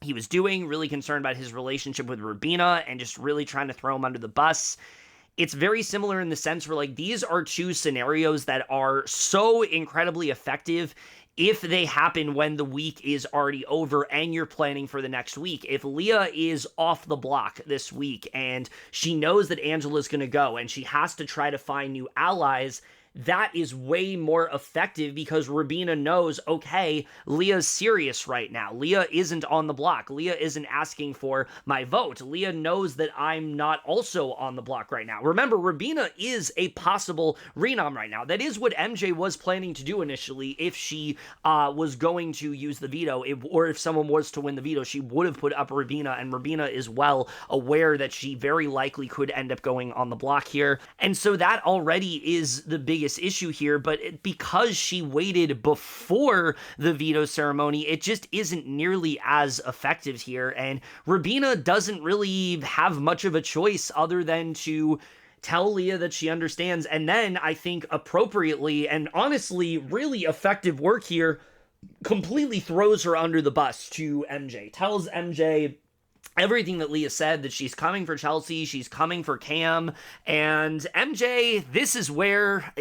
he was doing, really concerned about his relationship with Rubina and just really trying to throw him under the bus. It's very similar in the sense where, like, these are two scenarios that are so incredibly effective if they happen when the week is already over and you're planning for the next week. If Leah is off the block this week and she knows that Angela's going to go and she has to try to find new allies, that is way more effective because Rubina knows, okay, Leah's serious right now. Leah isn't on the block. Leah isn't asking for my vote. Leah knows that I'm not also on the block right now. Remember, Rubina is a possible renom right now. That is what MJ was planning to do initially if she was going to use the veto, or if someone was to win the veto, she would have put up Rubina, and Rubina is well aware that she very likely could end up going on the block here. And so that already is the biggest issue here, but because she waited before the veto ceremony, it just isn't nearly as effective here, and Rubina doesn't really have much of a choice other than to tell Leah that she understands, and then I think appropriately and honestly really effective work here completely throws her under the bus to MJ, tells MJ everything that Leah said, that she's coming for Chelsie, she's coming for Cam, and MJ, this is where,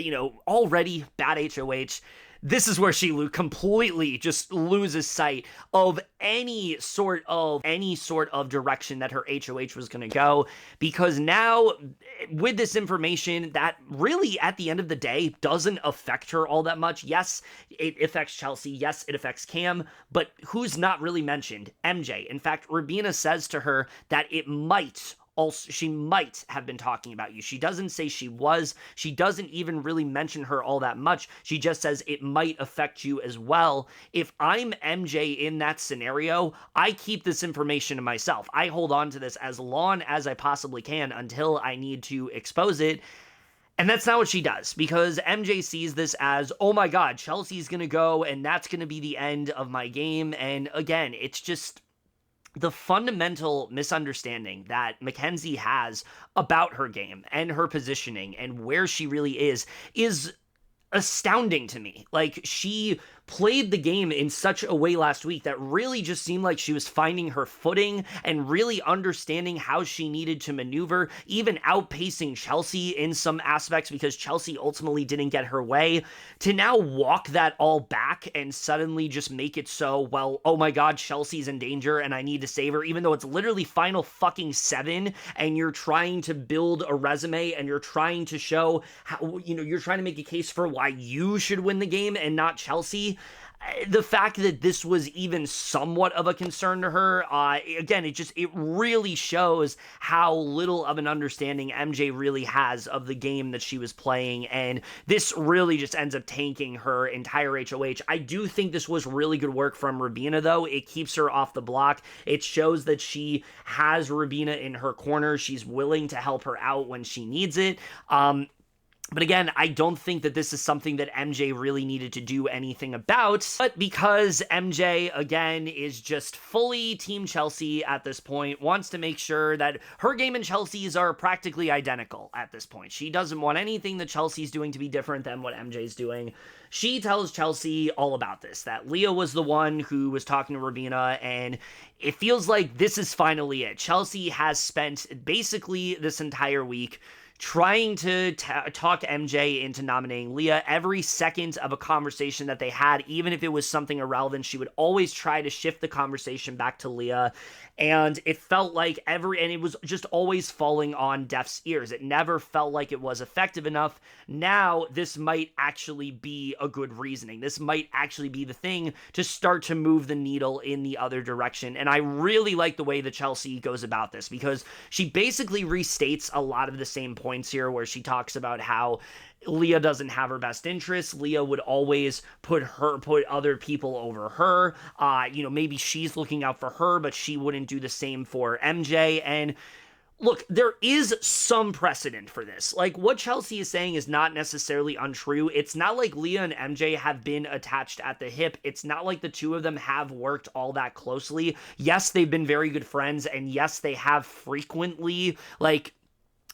already bad HOH, this is where she completely just loses sight of any sort of direction that her HOH was going to go, because now with this information that really at the end of the day doesn't affect her all that much. Yes, it affects Chelsie. Yes, it affects Cam, but who's not really mentioned? MJ. In fact, Rubina says to her that it might also, she might have been talking about you. She doesn't say she was. She doesn't even really mention her all that much. She just says it might affect you as well. If I'm MJ in that scenario, I keep this information to myself. I hold on to this as long as I possibly can until I need to expose it. And that's not what she does, because MJ sees this as, oh my god, Chelsea's gonna go, and that's gonna be the end of my game. And again, it's just the fundamental misunderstanding that Makensy has about her game and her positioning and where she really is astounding to me. Like, she played the game in such a way last week that really just seemed like she was finding her footing and really understanding how she needed to maneuver, even outpacing Chelsie in some aspects because Chelsie ultimately didn't get her way. To now walk that all back and suddenly just make it so, well, oh my god, Chelsea's in danger and I need to save her, even though it's literally final fucking 7 and you're trying to build a resume and you're trying to show how, you're trying to make a case for why you should win the game and not Chelsie. The fact that this was even somewhat of a concern to her, again, it really shows how little of an understanding MJ really has of the game that she was playing, and this really just ends up tanking her entire HOH. I do think this was really good work from Rubina, though. It keeps her off the block. It shows that she has Rubina in her corner. She's willing to help her out when she needs it. But again, I don't think that this is something that MJ really needed to do anything about. But because MJ, again, is just fully Team Chelsie at this point, wants to make sure that her game and Chelsea's are practically identical at this point. She doesn't want anything that Chelsea's doing to be different than what MJ's doing. She tells Chelsie all about this, that Leah was the one who was talking to Rubina, and it feels like this is finally it. Chelsie has spent basically this entire week trying to talk MJ into nominating Leah. Every second of a conversation that they had, even if it was something irrelevant, she would always try to shift the conversation back to Leah. And it felt like and it was just always falling on deaf ears. It never felt like it was effective enough. Now, this might actually be a good reasoning. This might actually be the thing to start to move the needle in the other direction. And I really like the way that Chelsie goes about this, because she basically restates a lot of the same points here, where she talks about how Leah doesn't have her best interests. Leah would always put other people over her. Maybe she's looking out for her, but she wouldn't do the same for MJ. And look, there is some precedent for this. Like, what Chelsie is saying is not necessarily untrue. It's not like Leah and MJ have been attached at the hip. It's not like the two of them have worked all that closely. Yes, they've been very good friends, and yes, they have frequently,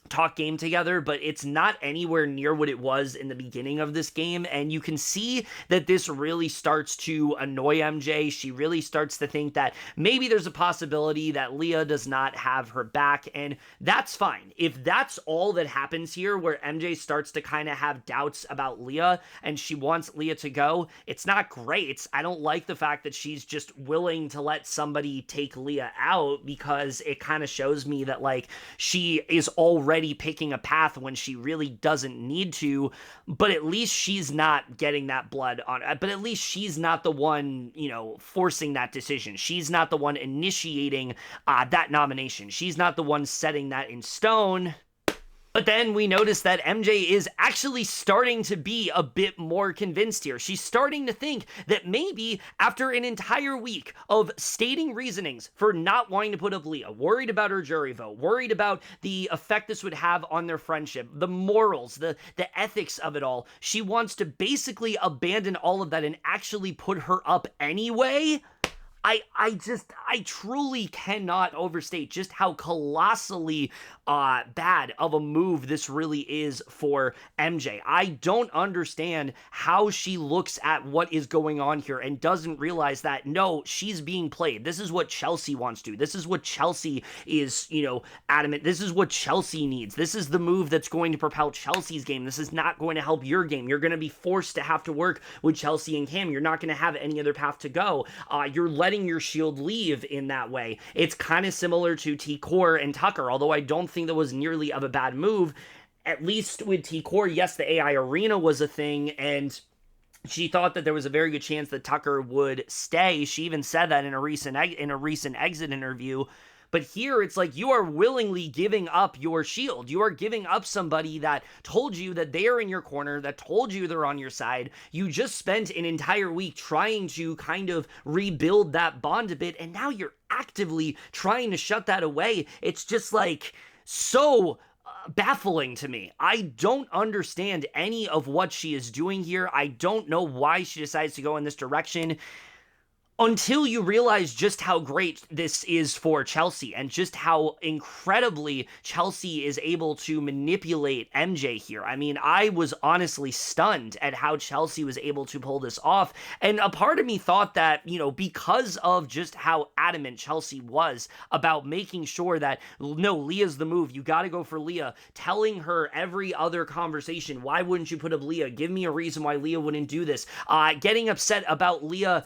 talk game together, but it's not anywhere near what it was in the beginning of this game. And you can see that this really starts to annoy MJ. She really starts to think that maybe there's a possibility that Leah does not have her back, and that's fine. If that's all that happens here, where MJ starts to kind of have doubts about Leah and she wants Leah to go, it's not great. I don't like the fact that she's just willing to let somebody take Leah out, because it kind of shows me that she is already picking a path when she really doesn't need to. But at least she's not getting that blood on, but at least she's not the one, forcing that decision. She's not the one initiating that nomination. She's not the one setting that in stone. But then we notice that MJ is actually starting to be a bit more convinced here. She's starting to think that maybe after an entire week of stating reasonings for not wanting to put up Leah, worried about her jury vote, worried about the effect this would have on their friendship, the morals, the ethics of it all, she wants to basically abandon all of that and actually put her up anyway. I truly cannot overstate just how colossally bad of a move this really is for MJ. I don't understand how she looks at what is going on here and doesn't realize that, no, she's being played. This is what Chelsie wants to do. This is what Chelsie is, adamant. This is what Chelsie needs. This is the move that's going to propel Chelsea's game. This is not going to help your game. You're going to be forced to have to work with Chelsie and Cam. You're not going to have any other path to go. You're letting your shield leave in that way. It's kind of similar to T-Core and Tucker, although I don't think that was nearly of a bad move. At least with T-Core, yes, the AI arena was a thing, and she thought that there was a very good chance that Tucker would stay. She even said that in a recent exit interview. But here it's like you are willingly giving up your shield. You are giving up somebody that told you that they are in your corner, that told you they're on your side. You just spent an entire week trying to kind of rebuild that bond a bit, and now you're actively trying to shut that away. It's just like so baffling to me. I don't understand any of what she is doing here. I don't know why she decides to go in this direction, until you realize just how great this is for Chelsie and just how incredibly Chelsie is able to manipulate MJ here. I mean, I was honestly stunned at how Chelsie was able to pull this off. And a part of me thought that, because of just how adamant Chelsie was about making sure that, no, Leah's the move. You got to go for Leah. Telling her every other conversation, why wouldn't you put up Leah? Give me a reason why Leah wouldn't do this. Getting upset about Leah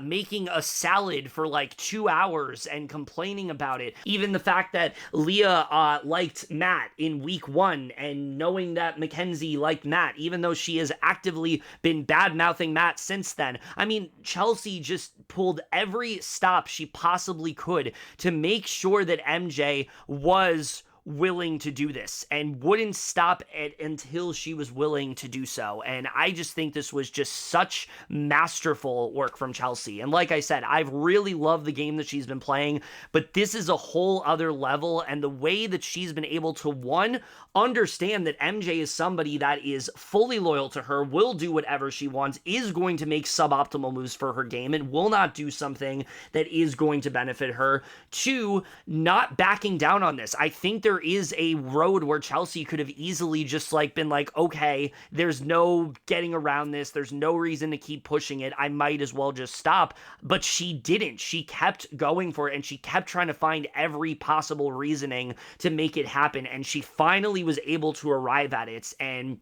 making a salad for like 2 hours and complaining about it. Even the fact that Leah liked Matt in week 1 and knowing that Makensy liked Matt, even though she has actively been bad-mouthing Matt since then. I mean, Chelsie just pulled every stop she possibly could to make sure that MJ was willing to do this and wouldn't stop it until she was willing to do so. And I just think this was just such masterful work from Chelsie. And like I said, I've really loved the game that she's been playing, but this is a whole other level. And the way that she's been able to, one, understand that MJ is somebody that is fully loyal to her, will do whatever she wants, is going to make suboptimal moves for her game, and will not do something that is going to benefit her. Two, not backing down on this. I think there is a road where Chelsie could have easily just been like, okay, there's no getting around this. There's no reason to keep pushing it. I might as well just stop. But she didn't. She kept going for it, and she kept trying to find every possible reasoning to make it happen. And she finally was able to arrive at it. And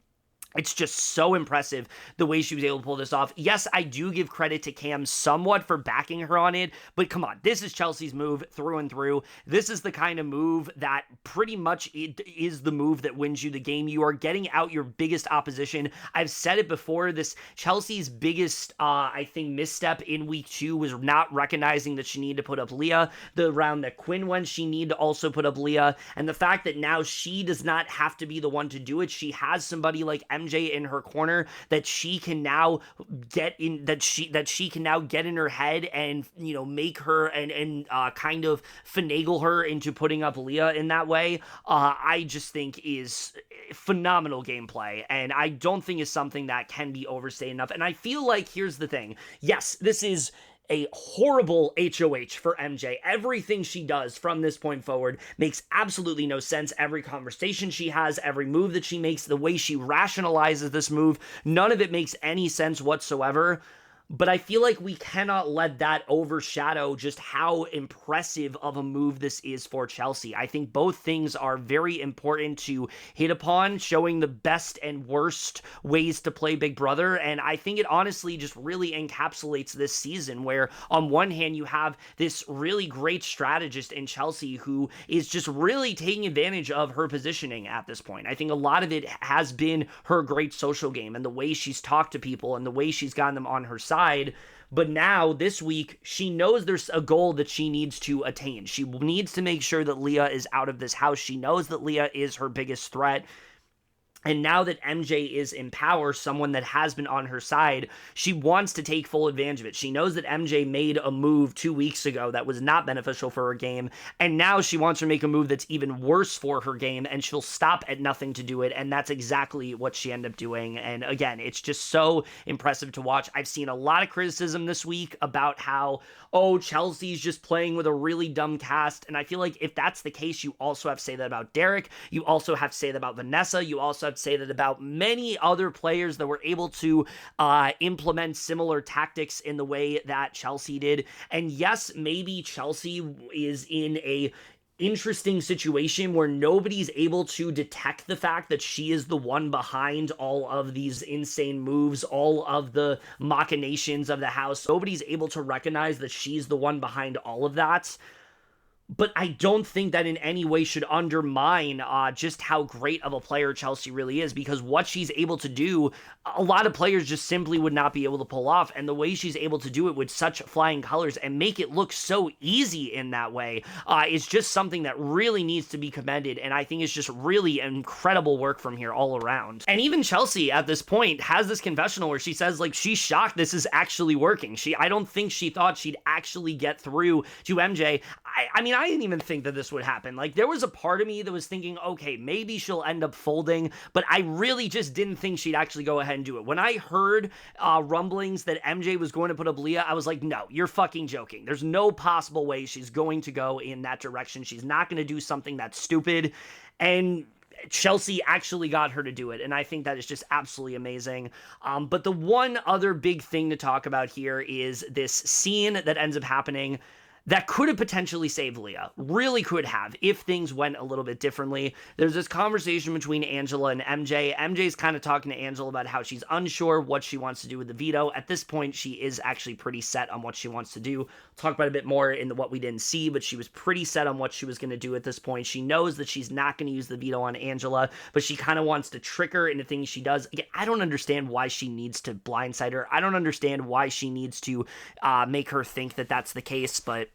it's just so impressive the way she was able to pull this off. Yes, I do give credit to Cam somewhat for backing her on it, but come on, this is Chelsea's move through and through. This is the kind of move that pretty much is the move that wins you the game. You are getting out your biggest opposition. I've said it before, this Chelsea's biggest, I think, misstep in week 2 was not recognizing that she needed to put up Leah. The round that Quinn went, she needed to also put up Leah, and the fact that now she does not have to be the one to do it. She has somebody like MJ in her corner that she can now get in, that she can now get in her head and make her and kind of finagle her into putting up Leah in that way. I just think is phenomenal gameplay, and I don't think is something that can be overstated enough. And I feel like, here's the thing, yes, this is a horrible HOH for MJ. Everything she does from this point forward makes absolutely no sense. Every conversation she has, every move that she makes, the way she rationalizes this move, none of it makes any sense whatsoever. But I feel like we cannot let that overshadow just how impressive of a move this is for Chelsie. I think both things are very important to hit upon, showing the best and worst ways to play Big Brother. And I think it honestly just really encapsulates this season, where on one hand you have this really great strategist in Chelsie who is just really taking advantage of her positioning at this point. I think a lot of it has been her great social game and the way she's talked to people and the way she's gotten them on her side. But now, this week, she knows there's a goal that she needs to attain. She needs to make sure that Leah is out of this house. She knows that Leah is her biggest threat. And now that MJ is in power, someone that has been on her side, she wants to take full advantage of it. She knows that MJ made a move 2 weeks ago that was not beneficial for her game, and now she wants to make a move that's even worse for her game, and she'll stop at nothing to do it, and that's exactly what she ended up doing. And again, it's just so impressive to watch. I've seen a lot of criticism this week about how, Chelsea's just playing with a really dumb cast, and I feel like if that's the case, you also have to say that about Derek, you also have to say that about Vanessa, you also have to say that about many other players that were able to implement similar tactics in the way that Chelsie did. And yes, maybe Chelsie is in a interesting situation where nobody's able to detect the fact that she is the one behind all of these insane moves, all of the machinations of the house. Nobody's able to recognize that she's the one behind all of that. but I don't think that in any way should undermine just how great of a player Chelsie really is, because what she's able to do, a lot of players just simply would not be able to pull off, and the way she's able to do it with such flying colors and make it look so easy in that way is just something that really needs to be commended, and I think is just really incredible work from here all around. And even Chelsie at this point has this confessional where she says, like, she's shocked this is actually working. I don't think she thought she'd actually get through to MJ. I mean, I didn't even think that this would happen. Like, there was a part of me that was thinking, okay, maybe she'll end up folding, but I really just didn't think she'd actually go ahead and do it. When I heard rumblings that MJ was going to put up Leah, I was like, no, you're fucking joking. There's no possible way she's going to go in that direction. She's not going to do something that's stupid. And Chelsie actually got her to do it, and I think that is just absolutely amazing. But the one other big thing to talk about here is this scene that ends up happening that could have potentially saved Leah. Really could have, if things went a little bit differently. There's this conversation between Angela and MJ. MJ's kind of talking to Angela about how she's unsure what she wants to do with the veto. At this point, she is actually pretty set on what she wants to do. We'll talk about it a bit more in what we didn't see, but she was pretty set on what she was going to do at this point. She knows that she's not going to use the veto on Angela, but she kind of wants to trick her into things she does. Again, I don't understand why she needs to blindside her. I don't understand why she needs to make her think that that's the case, but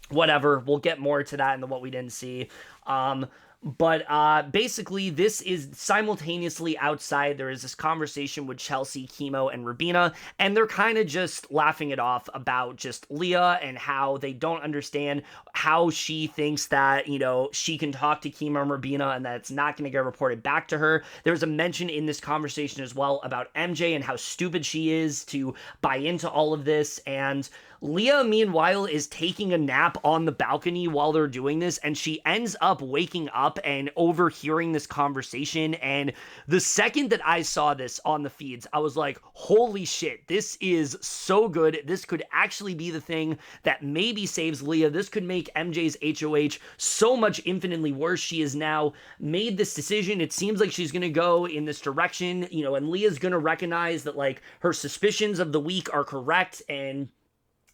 whatever, we'll get more to that in what we didn't see. But basically, this is simultaneously outside. There is this conversation with Chelsie, Kimo, and Rubina, and they're kind of just laughing it off about just Leah and how they don't understand how she thinks that, you know, she can talk to Kimo and Rubina and that it's not going to get reported back to her. There's a mention in this conversation as well about MJ and how stupid she is to buy into all of this, and Leah, meanwhile, is taking a nap on the balcony while they're doing this, and she ends up waking up and overhearing this conversation, and the second that I saw this on the feeds, I was like, holy shit, this is so good. This could actually be the thing that maybe saves Leah. This could make MJ's HOH so much infinitely worse. She has now made this decision. It seems like she's going to go in this direction, you know, and Leah's going to recognize that, like, her suspicions of the week are correct, and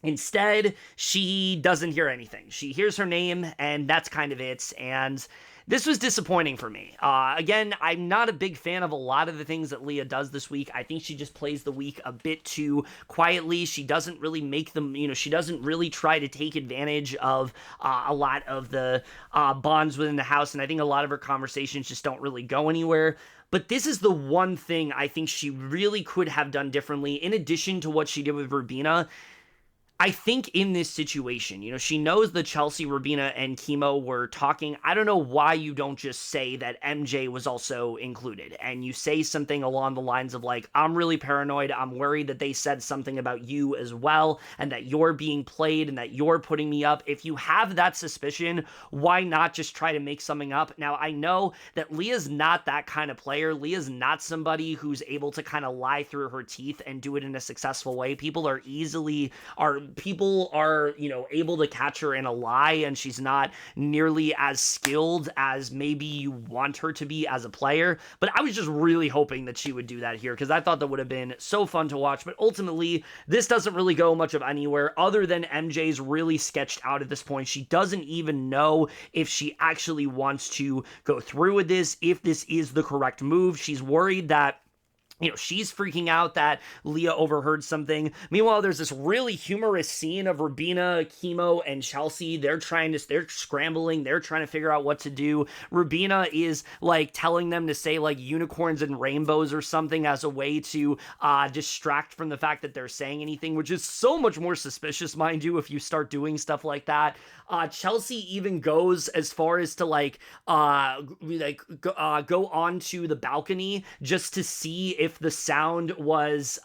instead, she doesn't hear anything. She hears her name, and that's kind of it, and this was disappointing for me. Again, I'm not a big fan of a lot of the things that Leah does this week. I think she just plays the week a bit too quietly. She doesn't really make them, you know, she doesn't really try to take advantage of a lot of the bonds within the house, and I think a lot of her conversations just don't really go anywhere. But this is the one thing I think she really could have done differently, in addition to what she did with Rubina. I think in this situation, you know, she knows that Chelsie, Rubina, and Kimo were talking. I don't know why you don't just say that MJ was also included, and you say something along the lines of, like, I'm really paranoid, I'm worried that they said something about you as well, and that you're being played, and that you're putting me up. If you have that suspicion, why not just try to make something up? Now, I know that Leah's not that kind of player. Leah's not somebody who's able to kind of lie through her teeth and do it in a successful way. People are, you know, able to catch her in a lie, and she's not nearly as skilled as maybe you want her to be as a player. But I was just really hoping that she would do that here, because I thought that would have been so fun to watch. But ultimately, this doesn't really go much of anywhere other than MJ's really sketched out at this point. She doesn't even know if she actually wants to go through with this, if this is the correct move. She's worried that, you know, she's freaking out that Leah overheard something. Meanwhile, there's this really humorous scene of Rubina, Kimo, and Chelsie. They're scrambling. They're trying to figure out what to do. Rubina is, like, telling them to say, like, unicorns and rainbows or something as a way to distract from the fact that they're saying anything, which is so much more suspicious, mind you, if you start doing stuff like that. Chelsie even goes as far as to, go onto the balcony just to see if the sound was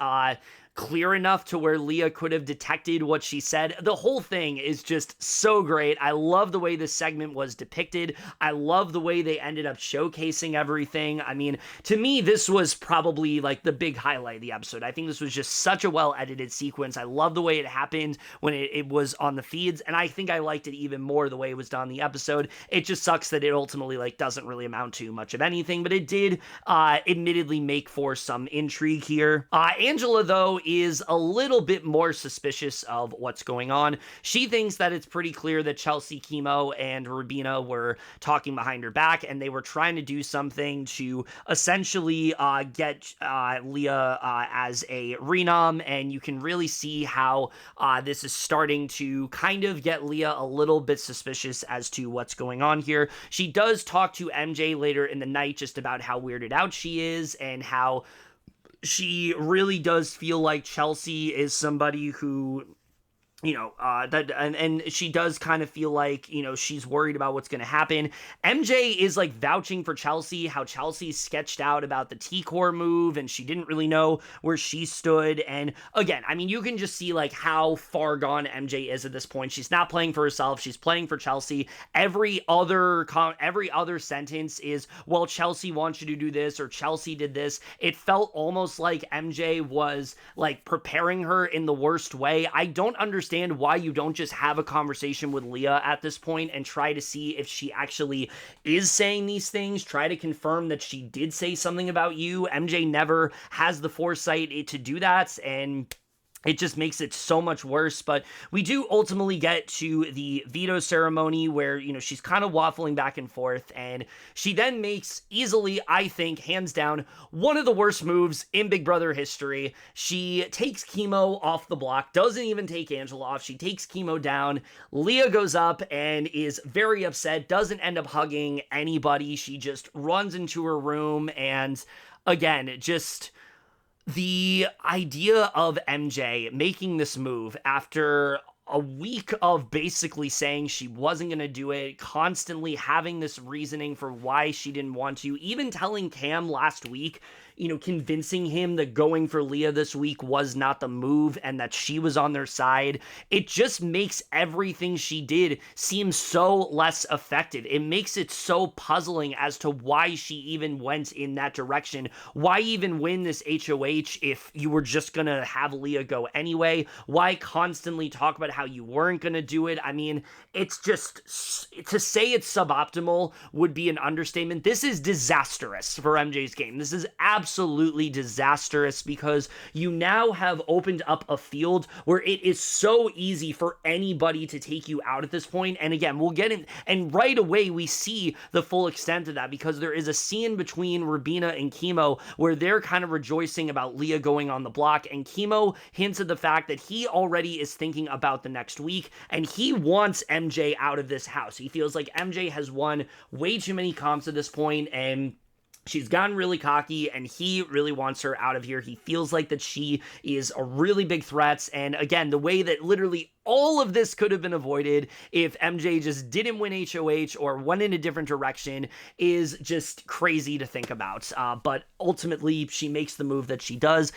clear enough to where Leah could have detected what she said. The whole thing is just so great. I love the way this segment was depicted. I love the way they ended up showcasing everything. I mean, to me, this was probably, like, the big highlight of the episode. I think this was just such a well-edited sequence. I love the way it happened when it was on the feeds, and I think I liked it even more the way it was done in the episode. It just sucks that it ultimately, like, doesn't really amount to much of anything, but it did admittedly make for some intrigue here. Angela, though, is a little bit more suspicious of what's going on. She thinks that it's pretty clear that Chelsie, Kimo, and Rubina were talking behind her back, and they were trying to do something to essentially get Leah as a renom, and you can really see how this is starting to kind of get Leah a little bit suspicious as to what's going on here. She does talk to MJ later in the night just about how weirded out she is and how she really does feel like Chelsie is somebody who, and she does kind of feel like, she's worried about what's going to happen. MJ is like vouching for Chelsie, how Chelsea sketched out about the T-Core move and she didn't really know where she stood. And again, I mean, you can just see like how far gone MJ is at this point. She's not playing for herself. She's playing for Chelsie. Every other sentence is, well, Chelsie wants you to do this or Chelsie did this. It felt almost like MJ was like preparing her in the worst way. I don't understand why you don't just have a conversation with Leah at this point and try to see if she actually is saying these things, try to confirm that she did say something about you. MJ never has the foresight to do that, and it just makes it so much worse. But we do ultimately get to the veto ceremony where, she's kind of waffling back and forth. And she then makes easily, I think, hands down, one of the worst moves in Big Brother history. She takes Kimo off the block, doesn't even take Angela off. She takes Kimo down. Leah goes up and is very upset, doesn't end up hugging anybody. She just runs into her room. And again, just the idea of MJ making this move after a week of basically saying she wasn't going to do it, constantly having this reasoning for why she didn't want to, even telling Cam last week, convincing him that going for Leah this week was not the move and that she was on their side. It just makes everything she did seem so less effective. It makes it so puzzling as to why she even went in that direction. Why even win this HOH if you were just going to have Leah go anyway? Why constantly talk about how you weren't going to do it? I mean, it's just, to say it's suboptimal would be an understatement. This is disastrous for MJ's game. This is absolutely disastrous because you now have opened up a field where it is so easy for anybody to take you out at this point. And again, we'll get in, and right away we see the full extent of that because there is a scene between Rubina and Kimo where they're kind of rejoicing about Leah going on the block, and Kimo hints at the fact that he already is thinking about the next week and he wants MJ out of this house. He feels like MJ has won way too many comps at this point and she's gotten really cocky and he really wants her out of here. He feels like that she is a really big threat. And again, the way that literally all of this could have been avoided if MJ just didn't win HOH or went in a different direction is just crazy to think about. But ultimately, she makes the move that she does.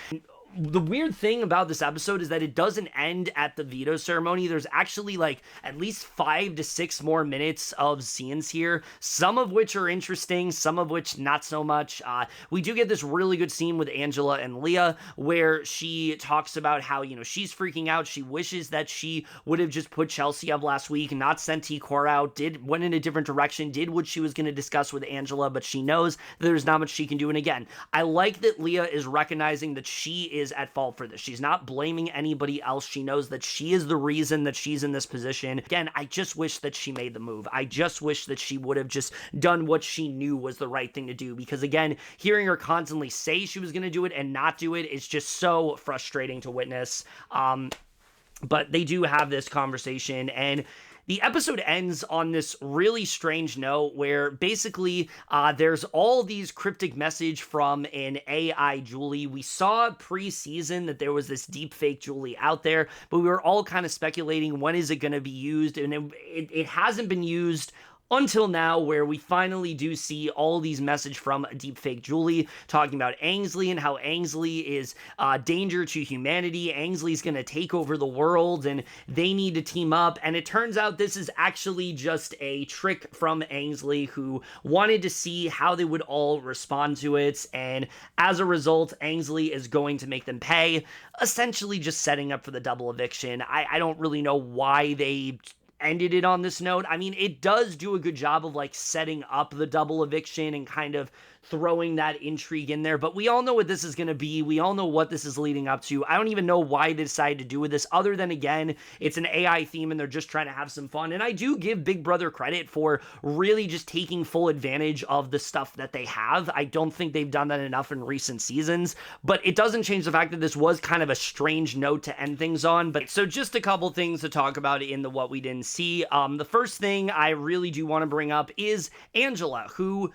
The weird thing about this episode is that it doesn't end at the veto ceremony. There's actually like at least 5 to 6 more minutes of scenes here, some of which are interesting, some of which not so much. We do get this really good scene with Angela and Leah where she talks about how, she's freaking out. She wishes that she would have just put Chelsie up last week and not sent T-Core out, went in a different direction, did what she was going to discuss with Angela, but she knows that there's not much she can do. And again, I like that Leah is recognizing that she is at fault for this. She's not blaming anybody else. She knows that she is the reason that she's in this position. Again, I just wish that she made the move. I just wish that she would have just done what she knew was the right thing to do, because again, hearing her constantly say she was going to do it and not do it is just so frustrating to witness. But they do have this conversation, and the episode ends on this really strange note where basically there's all these cryptic message from an AI Julie. We saw pre-season that there was this deep fake Julie out there, but we were all kind of speculating when is it going to be used, and it hasn't been used until now, where we finally do see all these message from deepfake Julie talking about Ainsley and how Ainsley is a danger to humanity. Ainsley's going to take over the world and they need to team up. And it turns out this is actually just a trick from Ainsley, who wanted to see how they would all respond to it. And as a result, Ainsley is going to make them pay, essentially just setting up for the double eviction. I don't really know why they ended it on this note. I mean, it does do a good job of like setting up the double eviction and kind of throwing that intrigue in there, but we all know what this is going to be. We all know what this is leading up to. I don't even know why they decided to do with this, other than, again, it's an AI theme and they're just trying to have some fun. And I do give Big Brother credit for really just taking full advantage of the stuff that they have. I don't think they've done that enough in recent seasons, but it doesn't change the fact that this was kind of a strange note to end things on. But so just a couple things to talk about in the what we didn't see. The first thing I really do want to bring up is Angela, who,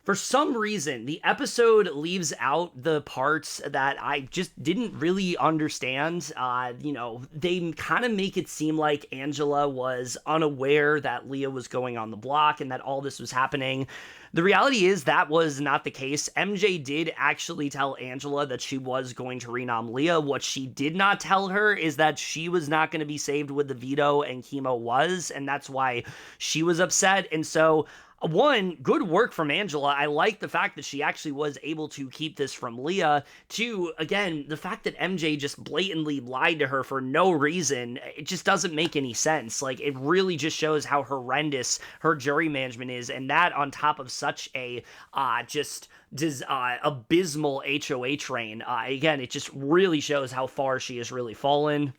for some reason, the episode leaves out the parts that I just didn't really understand. They kind of make it seem like Angela was unaware that Leah was going on the block and that all this was happening. The reality is that was not the case. MJ did actually tell Angela that she was going to renom Leah. What she did not tell her is that she was not going to be saved with the veto and Kimo was, and that's why she was upset. And so, one, good work from Angela. I like the fact that she actually was able to keep this from Leah. Two, again, the fact that MJ just blatantly lied to her for no reason, it just doesn't make any sense. Like, it really just shows how horrendous her jury management is, and that on top of such a abysmal HOH reign. Again, it just really shows how far she has really fallen.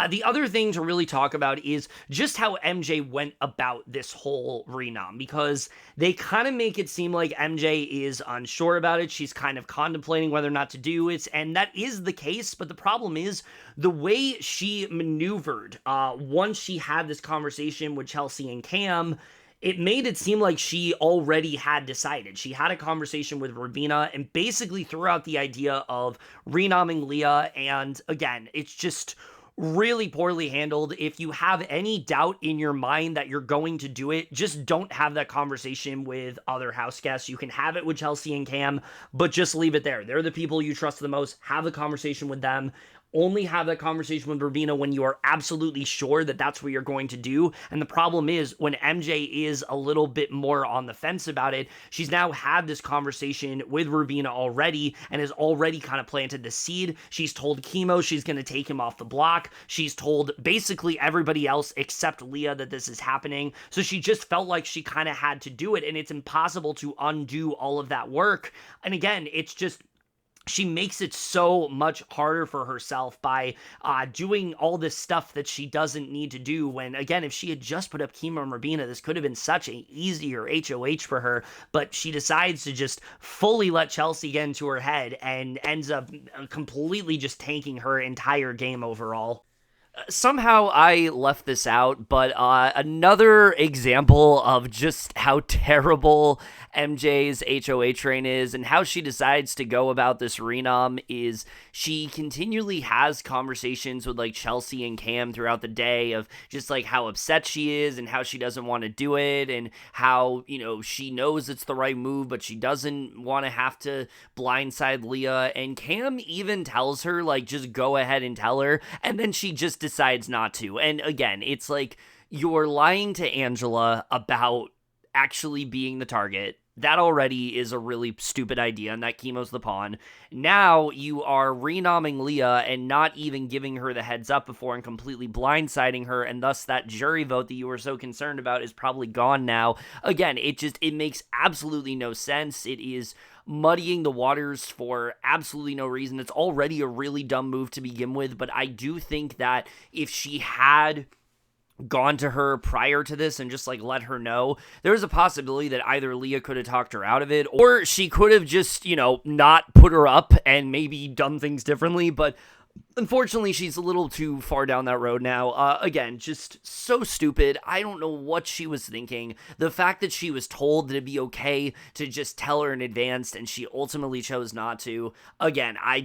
The other thing to really talk about is just how MJ went about this whole renom, because they kind of make it seem like MJ is unsure about it. She's kind of contemplating whether or not to do it, and that is the case, but the problem is the way she maneuvered once she had this conversation with Chelsie and Cam. It made it seem like she already had decided. She had a conversation with Rubina and basically threw out the idea of renomming Leah, and again, it's just really poorly handled. If you have any doubt in your mind that you're going to do it, just don't have that conversation with other house guests. You can have it with Chelsie and Cam, but just leave it there. They're the people you trust the most. Have a conversation with them. Only have that conversation with Rubina when you are absolutely sure that that's what you're going to do. And the problem is, when MJ is a little bit more on the fence about it, she's now had this conversation with Rubina already and has already kind of planted the seed. She's told Kimo she's going to take him off the block. She's told basically everybody else except Leah that this is happening. So she just felt like she kind of had to do it, and it's impossible to undo all of that work. And again, it's just, she makes it so much harder for herself by doing all this stuff that she doesn't need to do, when, again, if she had just put up Kimo and Rubina, this could have been such an easier HOH for her, but she decides to just fully let Chelsie get into her head and ends up completely just tanking her entire game overall. Somehow I left this out, but another example of just how terrible MJ's HOH reign is and how she decides to go about this renom is she continually has conversations with like Chelsie and Cam throughout the day of just like how upset she is and how she doesn't want to do it and how, she knows it's the right move, but she doesn't want to have to blindside Leah. And Cam even tells her, like, just go ahead and tell her, and then she just decides not to. And again, it's like, you're lying to Angela about actually being the target. That already is a really stupid idea, and that Kimo's the pawn. Now you are renomming Leah and not even giving her the heads up before and completely blindsiding her, and thus that jury vote that you were so concerned about is probably gone now. Again, it makes absolutely no sense. It is muddying the waters for absolutely no reason. It's already a really dumb move to begin with, but I do think that if she had gone to her prior to this and just like let her know, there's a possibility that either Leah could have talked her out of it, or she could have just, not put her up and maybe done things differently. But unfortunately, she's a little too far down that road now. Again, just so stupid. I don't know what she was thinking. The fact that she was told that it'd be okay to just tell her in advance and she ultimately chose not to. Again, I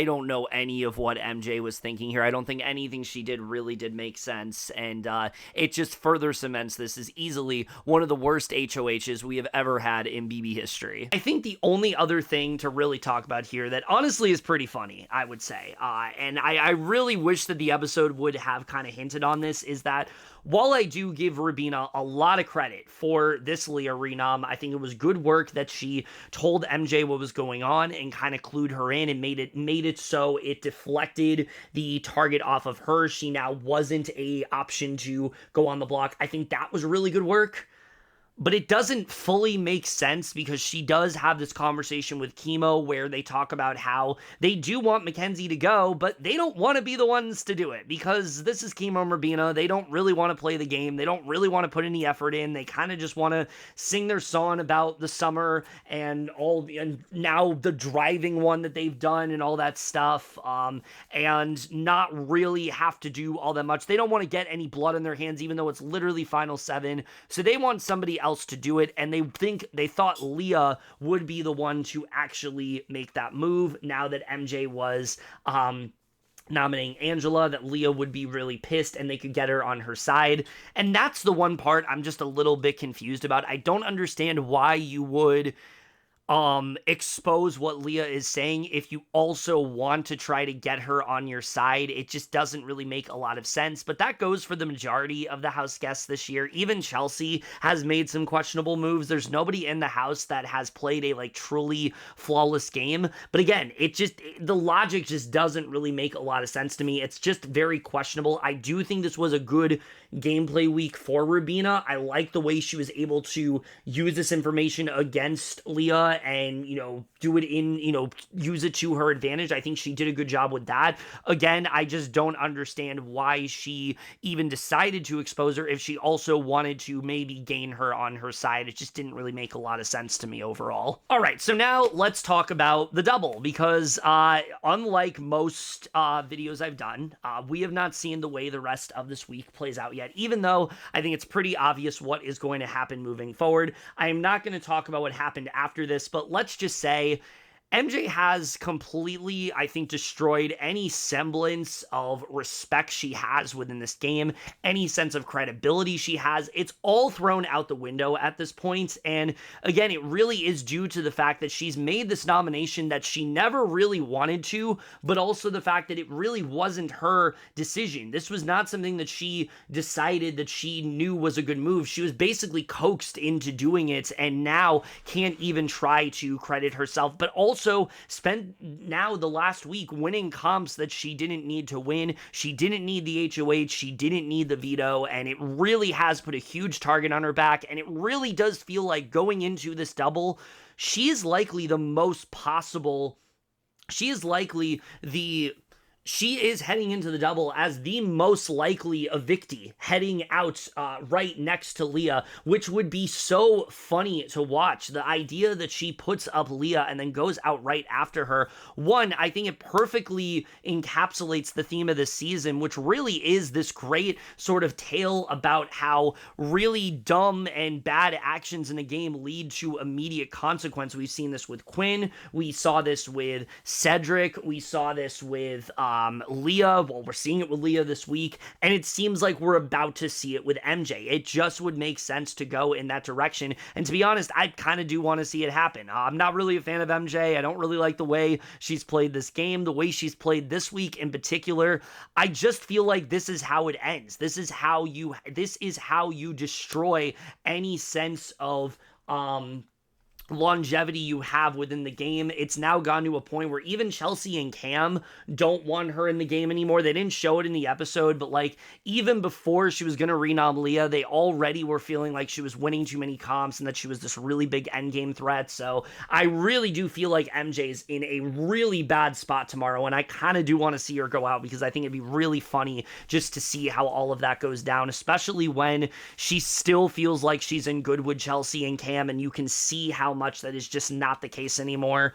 don't know any of what MJ was thinking here. I don't think anything she did really did make sense. And it just further cements this as easily one of the worst HOHs we have ever had in BB history. I think the only other thing to really talk about here that honestly is pretty funny, I would say, say. And I really wish that the episode would have kind of hinted on this, is that while I do give Rubina a lot of credit for this Leah renom, I think it was good work that she told MJ what was going on and kind of clued her in and made it so it deflected the target off of her. She now wasn't a option to go on the block. I think that was really good work. But it doesn't fully make sense because she does have this conversation with Kimo where they talk about how they do want Makensy to go, but they don't want to be the ones to do it because this is Kimo and Rubina. They don't really want to play the game. They don't really want to put any effort in. They kind of just want to sing their song about the summer and now the driving one that they've done and all that stuff, and not really have to do all that much. They don't want to get any blood in their hands, even though it's literally Final 7. So they want somebody else to do it, and they thought Leah would be the one to actually make that move. Now that MJ was nominating Angela, that Leah would be really pissed and they could get her on her side. And that's the one part I'm just a little bit confused about. I don't understand why you would expose what Leah is saying if you also want to try to get her on your side. It just doesn't really make a lot of sense, but that goes for the majority of the house guests this year. Even Chelsie has made some questionable moves. There's nobody in the house that has played a truly flawless game, but again, the logic just doesn't really make a lot of sense to me. It's just very questionable. I do think this was a good gameplay week for Rubina. I like the way she was able to use this information against Leah and, do it in, use it to her advantage. I think she did a good job with that. Again, I just don't understand why she even decided to expose her if she also wanted to maybe gain her on her side. It just didn't really make a lot of sense to me overall. All right, so now let's talk about the double, because unlike most videos I've done, we have not seen the way the rest of this week plays out yet, even though I think it's pretty obvious what is going to happen moving forward. I am not going to talk about what happened after this, but let's just say MJ has completely, I think, destroyed any semblance of respect she has within this game, any sense of credibility she has. It's all thrown out the window at this point, and again, it really is due to the fact that she's made this nomination that she never really wanted to, but also the fact that it really wasn't her decision. This was not something that she decided that she knew was a good move. She was basically coaxed into doing it, and now can't even try to credit herself, but also spent now the last week winning comps that she didn't need to win. She didn't need the HOH, she didn't need the veto, and it really has put a huge target on her back, and it really does feel like going into this double, she is likely the most possible, she is heading into the double as the most likely evictee, heading out right next to Leah, which would be so funny to watch. The idea that she puts up Leah and then goes out right after her. One, I think it perfectly encapsulates the theme of this season, which really is this great sort of tale about how really dumb and bad actions in a game lead to immediate consequence. We've seen this with Quinn. We saw this with Cedric. We saw this with Leah. Well, we're seeing it with Leah this week, and it seems like we're about to see it with MJ. It just would make sense to go in that direction, and to be honest, I kind of do want to see it happen. I'm not really a fan of MJ. I don't really like the way she's played this game, the way she's played this week in particular. I just feel like this is how it ends. This is how you destroy any sense of longevity you have within the game. It's now gone to a point where even Chelsie and Cam don't want her in the game anymore. They didn't show it in the episode, but even before she was going to renom Leah, they already were feeling like she was winning too many comps and that she was this really big endgame threat. So I really do feel like MJ's in a really bad spot tomorrow, and I kind of do want to see her go out because I think it'd be really funny just to see how all of that goes down, especially when she still feels like she's in good with Chelsie and Cam, and you can see how much that is just not the case anymore.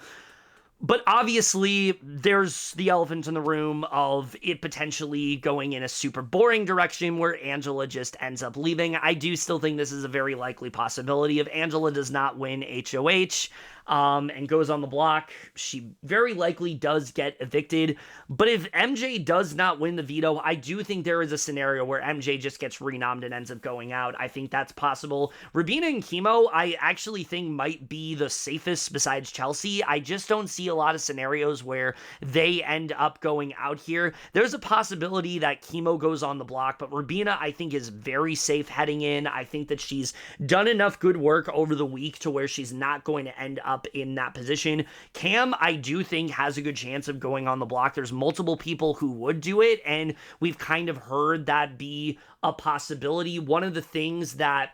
But obviously, there's the elephant in the room of it potentially going in a super boring direction where Angela just ends up leaving. I do still think this is a very likely possibility. If Angela does not win HOH, and goes on the block, she very likely does get evicted. But if MJ does not win the veto, I do think there is a scenario where MJ just gets renommed and ends up going out. I think that's possible. Rubina and Kimo, I actually think might be the safest besides Chelsie. I just don't see a lot of scenarios where they end up going out here. There's a possibility that Kimo goes on the block, but Rubina, I think, is very safe heading in. I think that she's done enough good work over the week to where she's not going to end up in that position. Cam, I do think, has a good chance of going on the block. There's multiple people who would do it, and we've kind of heard that be a possibility. One of the things that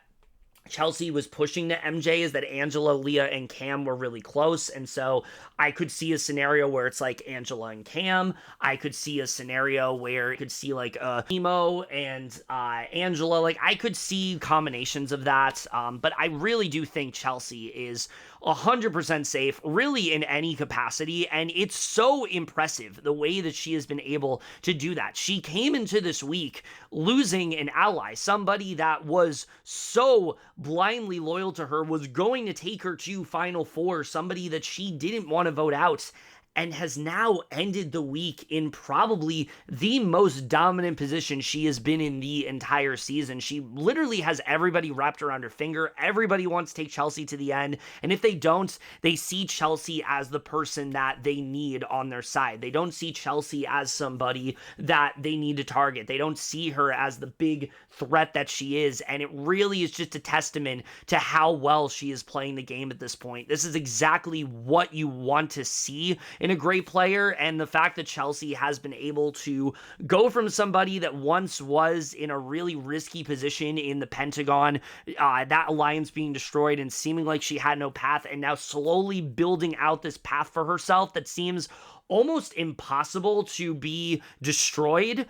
Chelsie was pushing to MJ is that Angela, Leah, and Cam were really close, and so I could see a scenario where it's like Angela and Cam. I could see a scenario where it could see like Kimo and Angela. Like, I could see combinations of that, but I really do think Chelsie is 100% safe, really, in any capacity, and it's so impressive the way that she has been able to do that. She came into this week losing an ally, somebody that was so blindly loyal to her, was going to take her to Final Four, somebody that she didn't want to vote out, and has now ended the week in probably the most dominant position she has been in the entire season. She literally has everybody wrapped around her finger. Everybody wants to take Chelsie to the end, and if they don't, they see Chelsie as the person that they need on their side. They don't see Chelsie as somebody that they need to target. They don't see her as the big threat that she is, and it really is just a testament to how well she is playing the game at this point. This is exactly what you want to see in a great player, and the fact that Chelsie has been able to go from somebody that once was in a really risky position in the Pentagon, that alliance being destroyed and seeming like she had no path, and now slowly building out this path for herself that seems almost impossible to be destroyed,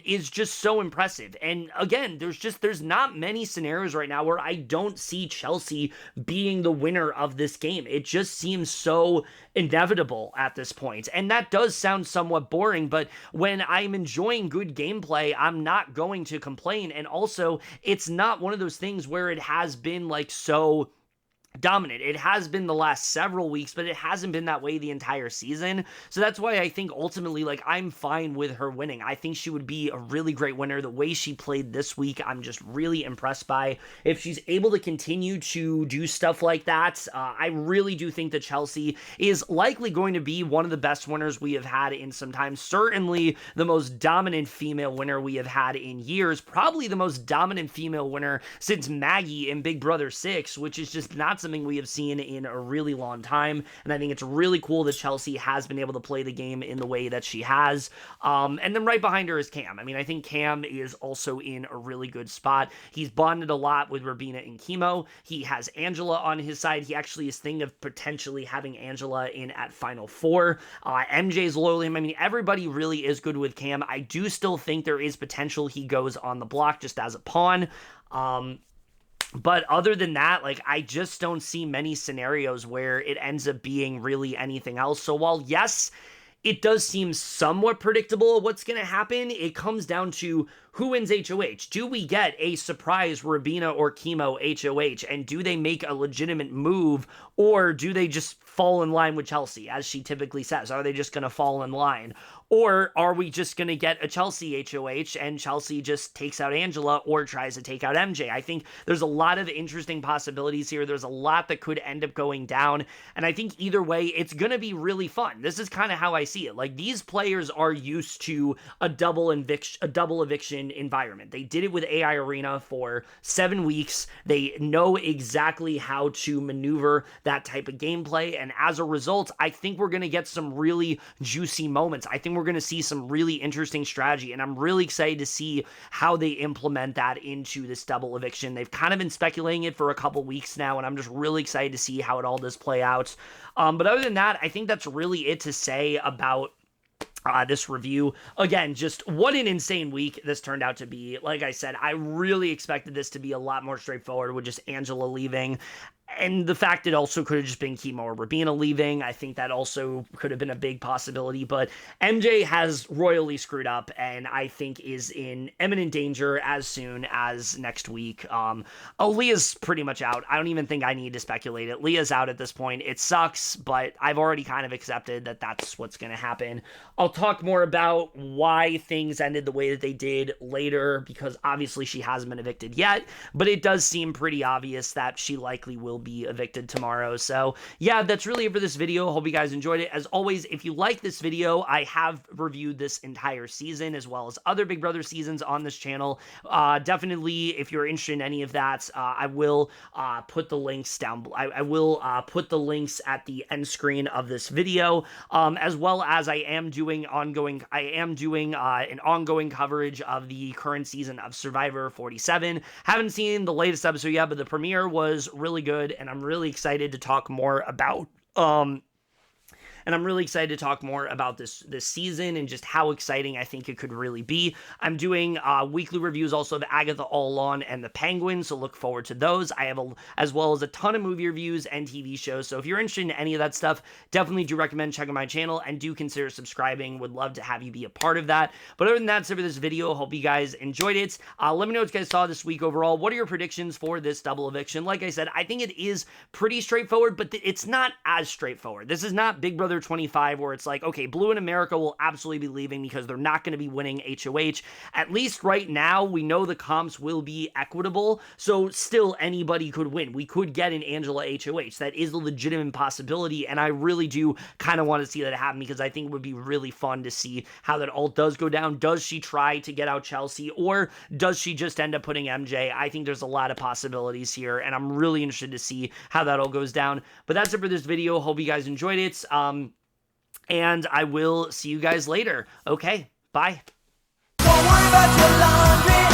is just so impressive. And again, there's not many scenarios right now where I don't see Chelsie being the winner of this game. It just seems so inevitable at this point. And that does sound somewhat boring, but when I'm enjoying good gameplay, I'm not going to complain. And also, it's not one of those things where it has been like so dominant. It has been the last several weeks, but it hasn't been that way the entire season. So that's why I think ultimately, like, I'm fine with her winning. I think she would be a really great winner. The way she played this week, I'm just really impressed by. If she's able to continue to do stuff like that, I really do think that Chelsie is likely going to be one of the best winners we have had in some time. Certainly the most dominant female winner we have had in years. Probably the most dominant female winner since Maggie in Big Brother 6, which is just not something we have seen in a really long time, and I think it's really cool that Chelsie has been able to play the game in the way that she has. And then right behind her is Cam. I mean, I think Cam is also in a really good spot. He's bonded a lot with Rubina and Kimo. He has Angela on his side. He actually is thinking of potentially having Angela in at Final Four. MJ's loyal to him. I mean, everybody really is good with Cam. I do still think there is potential he goes on the block just as a pawn. But other than that, like, I just don't see many scenarios where it ends up being really anything else. So while, yes, it does seem somewhat predictable what's going to happen, it comes down to who wins HOH. Do we get a surprise Rubina or Kimo HOH? And do they make a legitimate move, or do they just fall in line with Chelsie, as she typically says? Are they just going to fall in line? Or are we just going to get a Chelsie HOH and Chelsie just takes out Angela or tries to take out MJ? I think there's a lot of interesting possibilities here. There's a lot that could end up going down. And I think either way, it's going to be really fun. This is kind of how I see it. Like, these players are used to a double eviction environment. They did it with AI Arena for 7 weeks. They know exactly how to maneuver that type of gameplay. And as a result, I think we're going to get some really juicy moments. I think we're going to see some really interesting strategy, and I'm really excited to see how they implement that into this double eviction. They've kind of been speculating it for a couple weeks now, and I'm just really excited to see how it all does play out. But other than that, I think that's really it to say about this review. Again, just what an insane week this turned out to be. Like I said, I really expected this to be a lot more straightforward with just Angela leaving. And the fact it also could have just been Kimo or Rubina leaving, I think that also could have been a big possibility. But MJ has royally screwed up, and I think is in imminent danger as soon as next week. Leah's pretty much out. I don't even think I need to speculate it. Leah's out at this point. It sucks, but I've already kind of accepted that that's what's going to happen. I'll talk more about why things ended the way that they did later, because obviously she hasn't been evicted yet, but it does seem pretty obvious that she likely will be evicted tomorrow. So yeah, that's really it for this video. Hope you guys enjoyed it. As always, if you like this video, I have reviewed this entire season as well as other Big Brother seasons on this channel. Definitely, if you're interested in any of that, I will put the links down. I will put the links at the end screen of this video, as well as I am doing an ongoing coverage of the current season of Survivor 47. Haven't seen the latest episode yet, but the premiere was really good, and I'm really excited to talk more about this season and just how exciting I think it could really be. I'm doing weekly reviews also of Agatha All Alone and The Penguin, so look forward to those. I have as well as a ton of movie reviews and TV shows, so if you're interested in any of that stuff, definitely do recommend checking my channel and do consider subscribing. Would love to have you be a part of that. But other than that, that's it for this video. Hope you guys enjoyed it. Let me know what you guys saw this week overall. What are your predictions for this double eviction? Like I said, I think it is pretty straightforward, but it's not as straightforward. This is not Big Brother 25 where it's like, okay, Blue in America will absolutely be leaving because they're not going to be winning HOH. At least right now, we know the comps will be equitable, so still anybody could win. We could get an Angela HOH. That is a legitimate possibility, and I really do kind of want to see that happen because I think it would be really fun to see how that all does go down. Does she try to get out Chelsie, or does she just end up putting MJ? I think there's a lot of possibilities here, and I'm really interested to see how that all goes down. But that's it for this video. Hope you guys enjoyed it. And I will see you guys later. Okay, bye. Don't worry about your laundry.